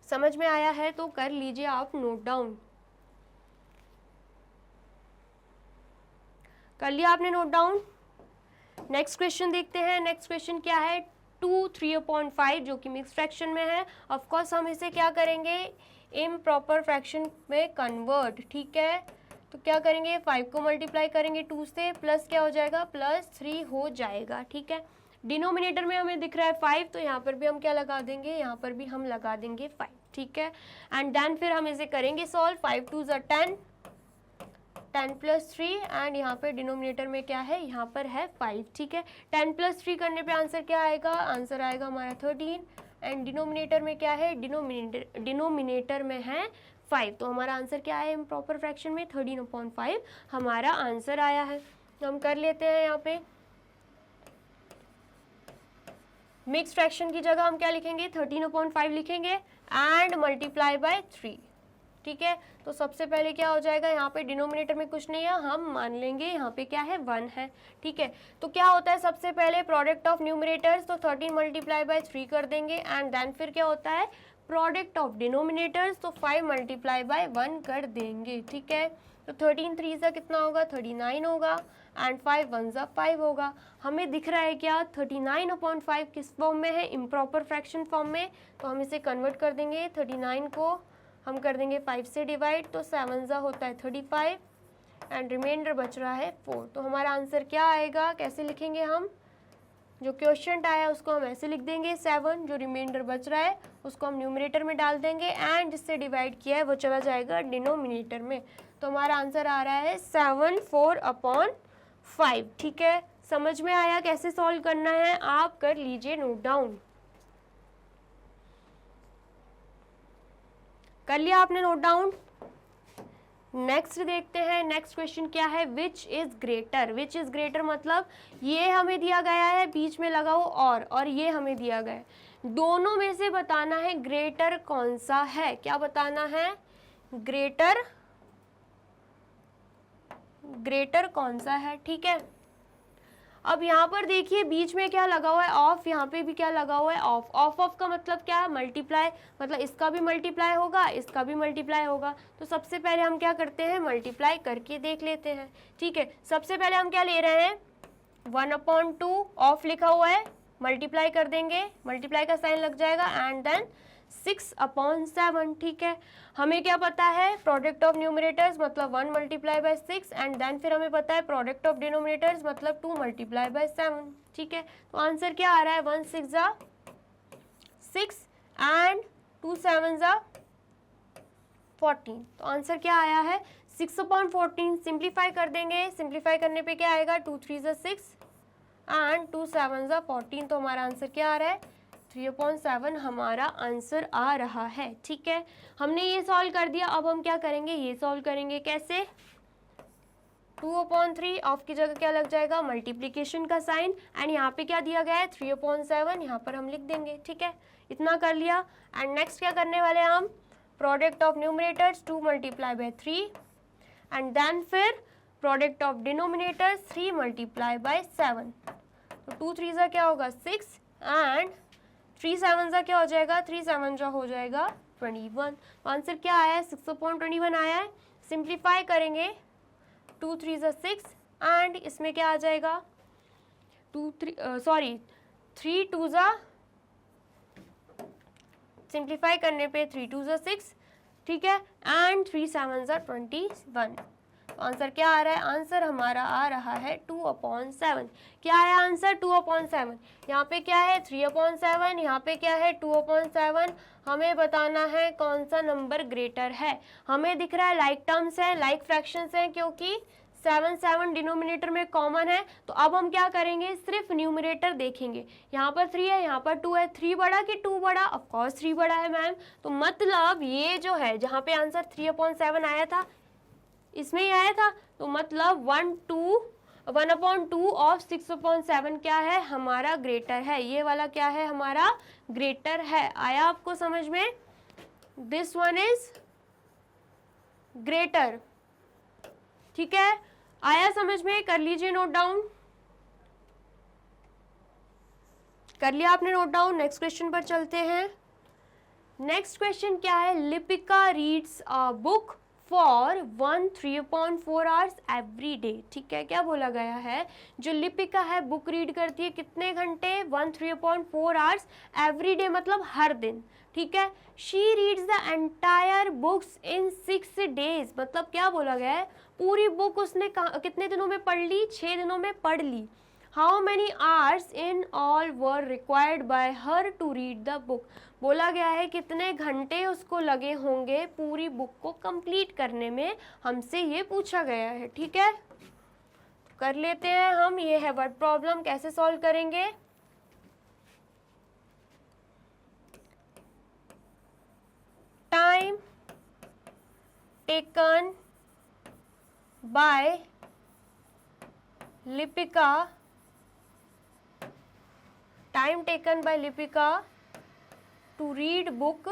S1: समझ में आया है तो कर लीजिए आप नोट डाउन। कर लिया आपने नोट डाउन? नेक्स्ट क्वेश्चन देखते हैं। नेक्स्ट क्वेश्चन क्या है 2 3/5 जो कि मिक्स फ्रैक्शन में है। ऑफ कोर्स हम इसे क्या करेंगे इम्प्रॉपर फ्रैक्शन में कन्वर्ट, ठीक है। तो क्या करेंगे 5 को मल्टीप्लाई करेंगे 2 से, प्लस क्या हो जाएगा +3 हो जाएगा, ठीक है। डिनोमिनेटर में हमें दिख रहा है 5 तो यहाँ पर भी हम क्या लगा देंगे, यहाँ पर भी हम लगा देंगे 5, ठीक है। एंड देन फिर हम इसे करेंगे सॉल्व, 5 2 = 10, 10 + 3 एंड यहाँ पर डिनोमिनेटर में क्या है यहाँ पर है 5, ठीक है। 10 + 3 करने पे आंसर क्या आएगा, आंसर आएगा हमारा 13, एंड डिनोमिनेटर में क्या है डिनोमिनेटर में है 5, तो हमारा आंसर क्या है इम्प्रॉपर फ्रैक्शन में 13/5 हमारा आंसर आया है। तो हम कर लेते हैं यहाँ पे मिक्स फ्रैक्शन की जगह हम क्या लिखेंगे 13/5 लिखेंगे एंड मल्टीप्लाई बाय 3, ठीक है। तो सबसे पहले क्या हो जाएगा यहाँ पे डिनोमिनेटर में कुछ नहीं है, हम मान लेंगे यहाँ पे क्या है 1 है, ठीक है। तो क्या होता है सबसे पहले प्रोडक्ट ऑफ न्यूमरेटर्स, तो 13 मल्टीप्लाई बाय 3 कर देंगे, एंड देन फिर क्या होता है प्रोडक्ट ऑफ डिनोमिनेटर्स, तो 5 मल्टीप्लाई बाय 1 कर देंगे, ठीक है। तो 13 3 सा कितना होगा 39 होगा, एंड 5 1 सा 5 होगा। हमें दिख रहा है क्या 39/5 किस फॉर्म में है इम्प्रॉपर फ्रैक्शन फॉर्म में, तो हम इसे कन्वर्ट कर देंगे, 39 को हम कर देंगे 5 से डिवाइड, तो 7 सा होता है 35 एंड रिमाइंडर बच रहा है 4। तो हमारा आंसर क्या आएगा, कैसे लिखेंगे हम, जो क्वोशंट आया उसको हम ऐसे लिख देंगे 7, जो रिमाइंडर बच रहा है उसको हम न्यूमरेटर में डाल देंगे, एंड जिससे डिवाइड किया है वो चला जाएगा डिनोमिनेटर में। तो हमारा आंसर आ रहा है 7/4, ठीक है। समझ में आया कैसे सॉल्व करना है, आप कर लीजिए नोट डाउन। कर लिया आपने नोट डाउन? नेक्स्ट देखते हैं, नेक्स्ट क्वेश्चन क्या है which is greater. Which is greater मतलब ये हमें दिया गया है बीच में लगा हो और ये हमें दिया गया है, दोनों में से बताना है ग्रेटर कौन सा है। क्या बताना है ग्रेटर कौन सा है, ठीक है। अब यहाँ पर देखिए बीच में क्या लगा हुआ है ऑफ, यहाँ पे भी क्या लगा हुआ है ऑफ। ऑफ का मतलब क्या है मल्टीप्लाई, मतलब इसका भी मल्टीप्लाई होगा इसका भी मल्टीप्लाई होगा। तो सबसे पहले हम क्या करते हैं मल्टीप्लाई करके देख लेते हैं, ठीक है। सबसे पहले हम क्या ले रहे हैं 1/2, ऑफ लिखा हुआ है मल्टीप्लाई कर देंगे, मल्टीप्लाई का साइन लग जाएगा, एंड देन 6/7, ठीक है। हमें क्या पता है प्रोडक्ट ऑफ न्यूमरेटर्स मतलब 1 मल्टीप्लाई बाय 6, एंड देन फिर हमें पता है प्रोडक्ट ऑफ डिनोमिनेटर्स मतलब 2 मल्टीप्लाई बाय 7, ठीक है। तो आंसर क्या आ रहा है 1 6 = 6 एंड 2 7 = 14। तो आंसर क्या आया है 6/14। सिंप्लीफाई कर देंगे, सिंप्लीफाई करने पे क्या आएगा 2 3 = 6 एंड 2 7 = 14। तो हमारा आंसर क्या आ रहा है 3/7 हमारा आंसर आ रहा है, ठीक है। हमने ये सॉल्व कर दिया, अब हम क्या करेंगे ये सॉल्व करेंगे कैसे 2/3, ऑफ की जगह क्या लग जाएगा मल्टीप्लिकेशन का साइन, एंड यहाँ पे क्या दिया गया है 3/7, यहाँ पर हम लिख देंगे, ठीक है। इतना कर लिया, एंड नेक्स्ट क्या करने वाले हैं हम product of numerators 2 multiply by 3, and then फिर product of denominators 3 multiply by 7। तो 2 3 सा क्या होगा 6 एंड 3 7 सा क्या हो जाएगा 3 7 सा हो जाएगा 21। तो आंसर क्या आया है 6/21 आया है। सिंप्लीफाई करेंगे 2 3 सा 6 एंड इसमें क्या आ जाएगा 3 2 सा, सिंप्लीफाई करने पे 3 2 सा 6, ठीक है, एंड 3 7 सा 21। तो आंसर क्या आ रहा है, आंसर हमारा आ रहा है 2/7। क्या है आंसर, 2/7। यहाँ पे क्या है 3/7, यहाँ पे क्या है 2/7। हमें बताना है कौन सा नंबर ग्रेटर है। हमें दिख रहा है लाइक टर्म्स है, लाइक फ्रैक्शंस है, क्योंकि 7 डिनोमिनेटर में कॉमन है। तो अब हम क्या करेंगे, सिर्फ न्यूमरेटर देखेंगे। यहाँ पर 3 है, यहाँ पर 2 है, 3 बड़ा कि 2 बड़ा, ऑफ कोर्स 3 बड़ा है मैम। तो मतलब ये जो है जहाँ पे आंसर 3/7 आया था, इसमें ही आया था, तो मतलब 1/2 ऑफ 6/7 क्या है, हमारा ग्रेटर है। ये वाला क्या है, हमारा ग्रेटर है। आया आपको समझ में, दिस वन इज ग्रेटर। ठीक है, आया समझ में, कर लीजिए नोट डाउन। कर लिया आपने नोट डाउन। नेक्स्ट क्वेश्चन पर चलते हैं। नेक्स्ट क्वेश्चन क्या है, Lipika reads a book for 3/4 hours every day. ठीक है, क्या बोला गया है, जो लिपिका है बुक रीड करती है कितने घंटे, 3/4 आवर्स एवरी डे, मतलब हर दिन। ठीक है, she reads the entire books in 6 days, मतलब क्या बोला गया है, पूरी बुक उसने कितने दिनों में पढ़ ली, 6 दिनों में पढ़ ली। How many hours in all were required by her to read the book, बोला गया है कितने घंटे उसको लगे होंगे पूरी बुक को कंप्लीट करने में, हमसे ये पूछा गया है। ठीक है, कर लेते हैं हम। ये है वर्ड प्रॉब्लम, कैसे सॉल्व करेंगे। Time taken by Lipika, time taken by Lipika to read book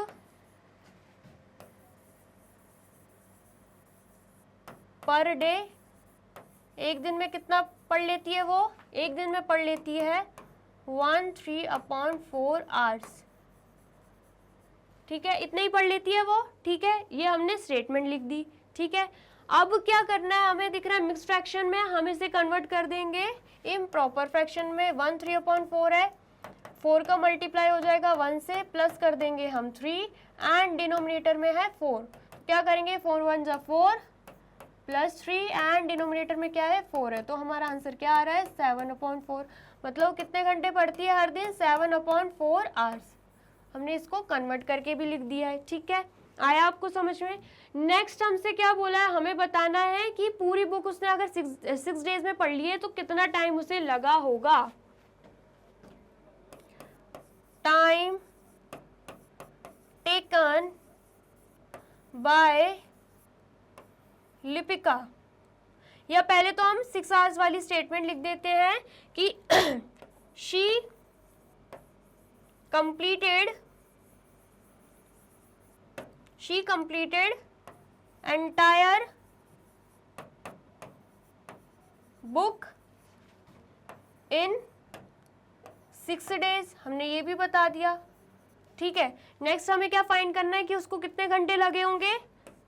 S1: per day. एक दिन में कितना पढ़ लेती है वो, एक दिन में पढ़ लेती है 3/4 आवर्स। ठीक है, इतना ही पढ़ लेती है वो। ठीक है, ये हमने स्टेटमेंट लिख दी। ठीक है, अब क्या करना है, हमें दिख रहा है मिक्स्ड फ्रैक्शन में, हम इसे कन्वर्ट कर देंगे इम्प्रॉपर फ्रैक्शन में। 3/4 है, 4 का मल्टीप्लाई हो जाएगा 1 से, प्लस कर देंगे हम 3 एंड डिनोमिनेटर में है 4। क्या करेंगे, 4 1 जा 4 प्लस 3 एंड डिनोमिनेटर में क्या है 4 है, तो हमारा आंसर क्या आ रहा है 7/4। मतलब कितने घंटे पढ़ती है हर दिन, 7/4 आवर्स। हमने इसको कन्वर्ट करके भी लिख दिया है। ठीक है, आया आपको समझ में। नेक्स्ट हमसे क्या बोला है, हमें बताना है कि पूरी बुक उसने अगर 6 डेज में पढ़ ली है तो कितना टाइम उसे लगा होगा। टाइम टेकन बाय लिपिका, या पहले तो हम 6 आवर्स वाली स्टेटमेंट लिख देते हैं कि she completed entire book in 6 days। हमने ये भी बता दिया। ठीक है, नेक्स्ट हमें क्या फाइंड करना है कि उसको कितने घंटे लगे होंगे,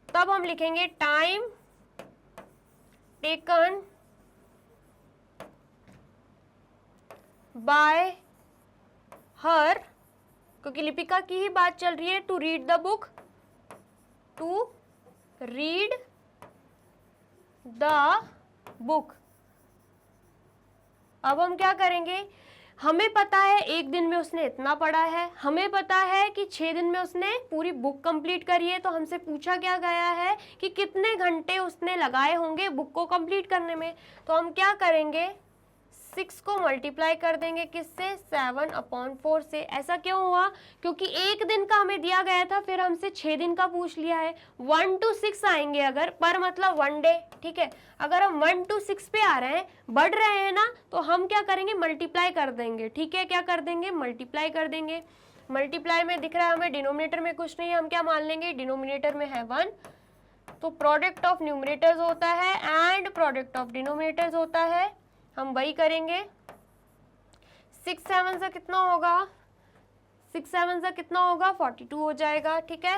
S1: तब हम लिखेंगे टाइम टेकन बाय हर, क्योंकि लिपिका की ही बात चल रही है, to read the book, to read the book. अब हम क्या करेंगे, हमें पता है एक दिन में उसने इतना पढ़ा है, हमें पता है कि 6 दिन में उसने पूरी बुक कंप्लीट करी है, तो हमसे पूछा क्या गया है कि कितने घंटे उसने लगाए होंगे बुक को कंप्लीट करने में। तो हम क्या करेंगे, 6 को मल्टीप्लाई कर देंगे किससे, 7/4 से। ऐसा क्यों हुआ, क्योंकि एक दिन का हमें दिया गया था, फिर हमसे 6 दिन का पूछ लिया है। 1 to 6 आएंगे अगर, पर मतलब 1 डे। ठीक है, अगर हम 1 to 6 पे आ रहे हैं, बढ़ रहे हैं ना, तो हम क्या करेंगे, मल्टीप्लाई कर देंगे। ठीक है, क्या कर देंगे, मल्टीप्लाई कर देंगे। मल्टीप्लाई में दिख रहा है हमें डिनोमिनेटर में कुछ नहीं है, हम क्या मान लेंगे, डिनोमिनेटर में है 1, तो प्रोडक्ट ऑफ न्यूमरेटर्स होता है एंड प्रोडक्ट ऑफ डिनोमिनेटर्स होता है। हम वही करेंगे। 6 7 से कितना होगा, 6 7 से कितना होगा, 42 हो जाएगा। ठीक है,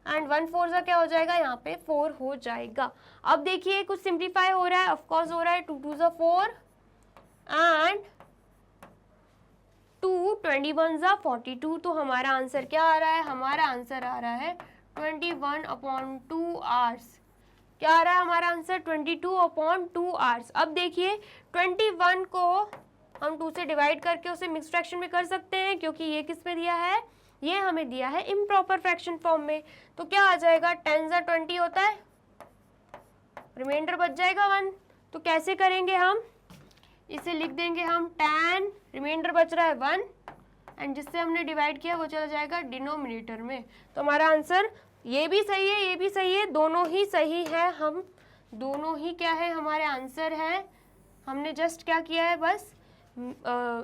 S1: एंड 1 4 से क्या हो जाएगा, यहाँ पे 4 हो जाएगा। अब देखिए कुछ सिंप्लीफाई हो रहा है, ऑफ कोर्स हो रहा है। 2 2 से 4 एंड 2 21 से 42, तो हमारा आंसर क्या आ रहा है, हमारा आंसर आ रहा है 21/2 आवर्स। क्या आ रहा है हमारा आंसर 22/2 आवर्स। अब देखिए 21 को हम 2 से डिवाइड करके उसे मिक्स फ्रैक्शन में कर सकते हैं, क्योंकि ये किस पे दिया है, ये हमें दिया है इम्प्रॉपर फ्रैक्शन फॉर्म में। तो क्या आ जाएगा, 10 होता है, रिमाइंडर बच जाएगा 1। तो कैसे करेंगे हम, इसे लिख देंगे हम 10, रिमाइंडर बच रहा है 1, एंड जिससे हमने डिवाइड किया वो चला जाएगा डिनोमिनेटर में। तो हमारा आंसर ये भी सही है, ये भी सही है, दोनों ही सही है। हम दोनों ही क्या है, हमारे आंसर है। हमने जस्ट क्या किया है, बस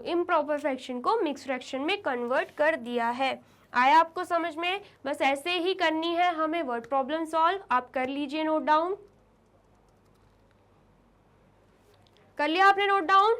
S1: इम्प्रॉपर फ्रैक्शन को मिक्स फ्रैक्शन में कन्वर्ट कर दिया है। आया आपको समझ में? बस ऐसे ही करनी है हमें वर्ड प्रॉब्लम सॉल्व। आप कर लीजिए नोट डाउन। कर लिया आपने नोट डाउन?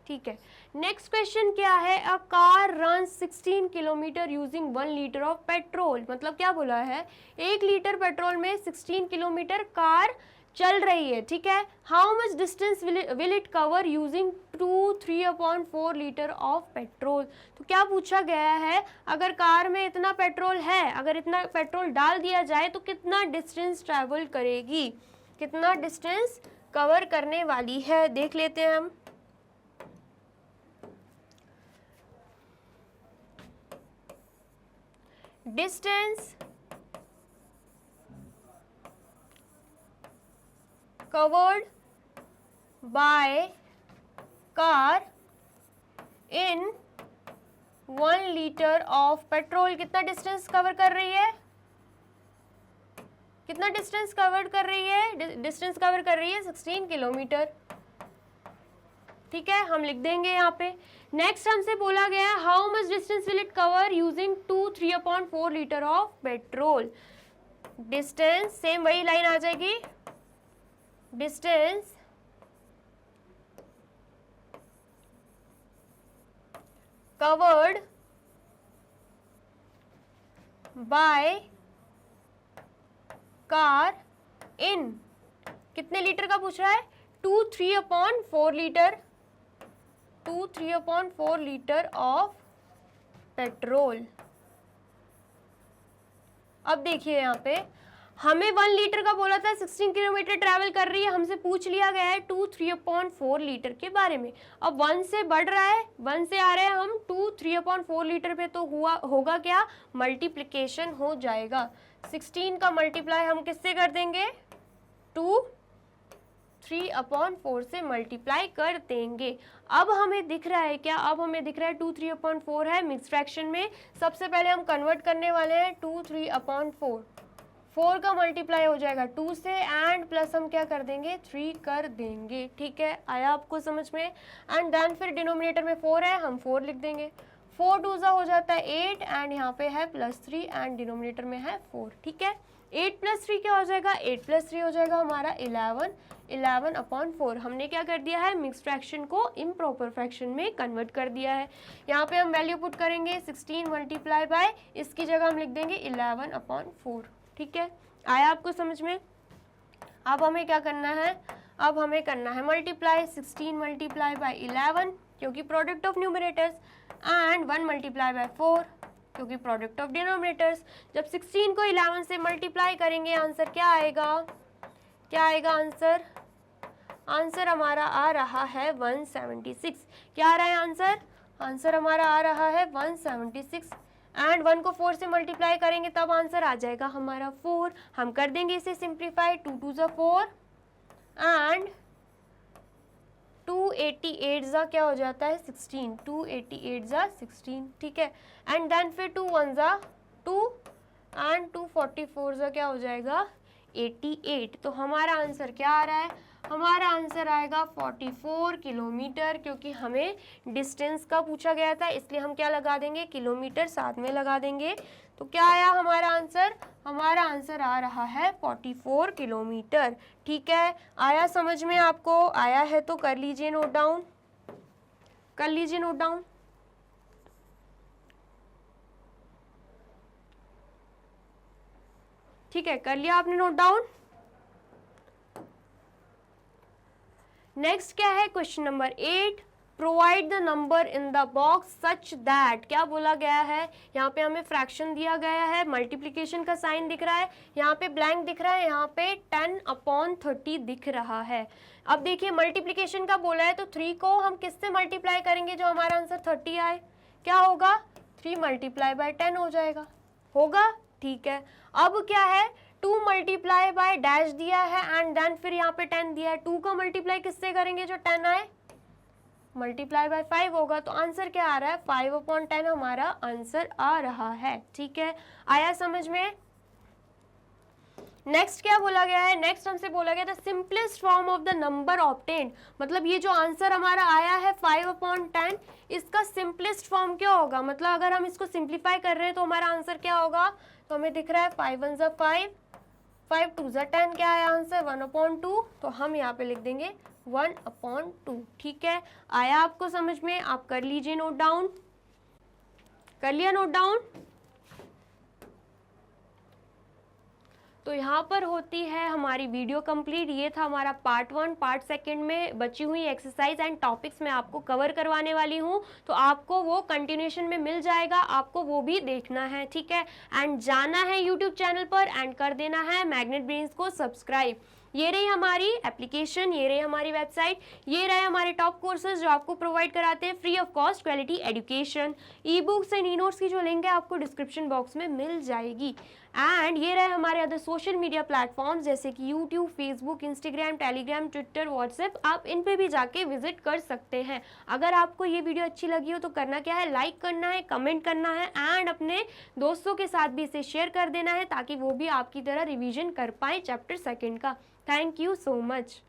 S1: ठीक है। नेक्स्ट क्वेश्चन क्या है, a car run 16 kilometre using 1 litre of petrol. मतलब क्या बोला है, 1 लीटर पेट्रोल में 16 किलोमीटर कार चल रही है, ठीक है। How much distance will it cover using 3/4 litre of petrol. तो क्या पूछा गया है, अगर कार में इतना पेट्रोल है, अगर इतना पेट्रोल डाल दिया जाए तो कितना डिस्टेंस ट्रैवल करेगी, कितना डिस्टेंस कवर करने वाली है, देख लेते हैं हम। Distance covered by car in 1 litre of petrol. कितना डिस्टेंस कवर कर रही है, कितना डिस्टेंस कवर कर रही है, डिस्टेंस कवर कर रही है 16 किलोमीटर, ठीक है, हम लिख देंगे यहाँ पे। नेक्स्ट हमसे बोला गया है how much distance will it cover using 3/4 litre of petrol. Distance same वही लाइन आ जाएगी, distance covered by car in, कितने लीटर का पूछ रहा है, 3/4 लीटर, 3/4 लीटर ऑफ पेट्रोल। अब देखिए यहाँ पे हमें 1 लीटर का बोला था, 16 किलोमीटर ट्रैवल कर रही है, हमसे पूछ लिया गया है 3/4 लीटर के बारे में। अब 1 से बढ़ रहा है, 1 से आ रहे हैं हम 3/4 लीटर पे, तो होगा क्या, मल्टीप्लिकेशन हो जाएगा। 16 का मल्टीप्लाई हम किससे कर देंगे, 3/4 से मल्टीप्लाई कर देंगे। अब हमें दिख रहा है क्या, अब हमें दिख रहा है 3/4 है मिक्स फ्रैक्शन में। सबसे पहले हम कन्वर्ट करने वाले हैं 3/4, 4 का मल्टीप्लाई हो जाएगा 2 से, एंड प्लस हम क्या कर देंगे, 3 कर देंगे, ठीक है। आया आपको समझ में? एंड देन फिर डिनोमिनेटर में 4 है, हम 4 लिख देंगे, 4 2 हो जाता है 8, एंड यहाँ पे है +3, एंड डिनोमिनेटर में है 4, ठीक है। 8 + 3 क्या हो जाएगा, 8 + 3 हो जाएगा हमारा 11, 11/4। हमने क्या कर दिया है, मिक्स फ्रैक्शन को इम्प्रॉपर फ्रैक्शन में कन्वर्ट कर दिया है। यहाँ पे हम वैल्यू पुट करेंगे 16 मल्टीप्लाई बाय, इसकी जगह हम लिख देंगे 11/4, ठीक है। आया आपको समझ में? अब हमें क्या करना है, अब हमें करना है मल्टीप्लाई, 16 मल्टीप्लाई बाय 11 क्योंकि product of numerators, and 1 multiply bye 4 क्योंकि प्रोडक्ट ऑफ डिनोमिनेटर्स। जब 16 को 11 से मल्टीप्लाई करेंगे आंसर क्या आएगा, क्या आएगा आंसर, आंसर हमारा आ रहा है 176। क्या आ रहा है आंसर, आंसर हमारा आ रहा है 176, एंड 1 को 4 से मल्टीप्लाई करेंगे तब आंसर आ जाएगा हमारा 4। हम कर देंगे इसे सिंप्लीफाई, 2 2 4, एंड 288 क्या हो जाता है 16, 288 16, ठीक है। एंड देन फिर 2 1 2, एंड 244 क्या हो जाएगा 88। तो हमारा आंसर क्या आ रहा है, हमारा आंसर आएगा 44 किलोमीटर, क्योंकि हमें डिस्टेंस का पूछा गया था, इसलिए हम क्या लगा देंगे, किलोमीटर साथ में लगा देंगे। तो क्या आया हमारा आंसर, हमारा आंसर आ रहा है 44 किलोमीटर, ठीक है। आया समझ में आपको? आया है तो कर लीजिए नोट डाउन, कर लीजिए नोट डाउन। ठीक है, कर लिया आपने नोट डाउन। नेक्स्ट क्या है, question number 8, provide the number in the box such that, क्या बोला गया है, यहाँ पे हमें फ्रैक्शन दिया गया है, मल्टीप्लिकेशन का साइन दिख रहा है, यहाँ पे ब्लैंक दिख रहा है, यहाँ पे 10/30 दिख रहा है। अब देखिए मल्टीप्लिकेशन का बोला है तो 3 को हम किससे मल्टीप्लाई करेंगे जो हमारा आंसर 30 आए, क्या होगा 3 × 10 हो जाएगा, होगा, ठीक है। अब क्या है 2 × डैश दिया है एंड देन फिर यहाँ पे 10 दिया है, 2 का मल्टीप्लाई किससे करेंगे जो 10 आए, मल्टीप्लाई बाय 5 होगा, तो आंसर क्या आ रहा है 5/10 हमारा आंसर आ रहा है, ठीक है, आया समझ में। नेक्स्ट क्या बोला गया है, नेक्स्ट हमसे बोला गया the simplest form of the number obtained, मतलब ये जो आंसर हमारा आया है 5/10 इसका सिंपलेस्ट फॉर्म क्या होगा, मतलब अगर हम इसको सिंप्लीफाई कर रहे हैं तो हमारा आंसर क्या होगा, तो हमें दिख रहा है 5 × 1 = 5, 5 × 2 = 10, क्या है आंसर 1/2, तो हम यहाँ पे लिख देंगे 1/2, ठीक है, आया आपको समझ में, आप कर लीजिए नोट डाउन, कर लिया नोट डाउन। तो यहाँ पर होती है हमारी वीडियो कंप्लीट, ये था हमारा पार्ट 1। पार्ट 2 में बची हुई एक्सरसाइज एंड टॉपिक्स मैं आपको कवर करवाने वाली हूँ, तो आपको वो कंटिन्यूशन में मिल जाएगा, आपको वो भी देखना है, ठीक है, एंड जाना है यूट्यूब चैनल पर एंड कर देना है मैग्नेट ब्रेन्स को सब्सक्राइब। ये रही हमारी एप्लीकेशन, ये रही हमारी वेबसाइट, ये रहे हमारे टॉप कोर्सेज जो आपको प्रोवाइड कराते हैं free of cost quality education. E books and e notes की जो लिंक है आपको डिस्क्रिप्शन बॉक्स में मिल जाएगी। एंड ये रहे हमारे अदर सोशल मीडिया प्लेटफॉर्म्स जैसे कि YouTube, Facebook, Instagram, Telegram, Twitter, WhatsApp, आप इन पे भी जाके विजिट कर सकते हैं। अगर आपको ये वीडियो अच्छी लगी हो तो करना क्या है, लाइक करना है, कमेंट करना है एंड अपने दोस्तों के साथ भी इसे शेयर कर देना है ताकि वो भी आपकी तरह रिवीजन कर पाए चैप्टर 2 का। Thank you so much.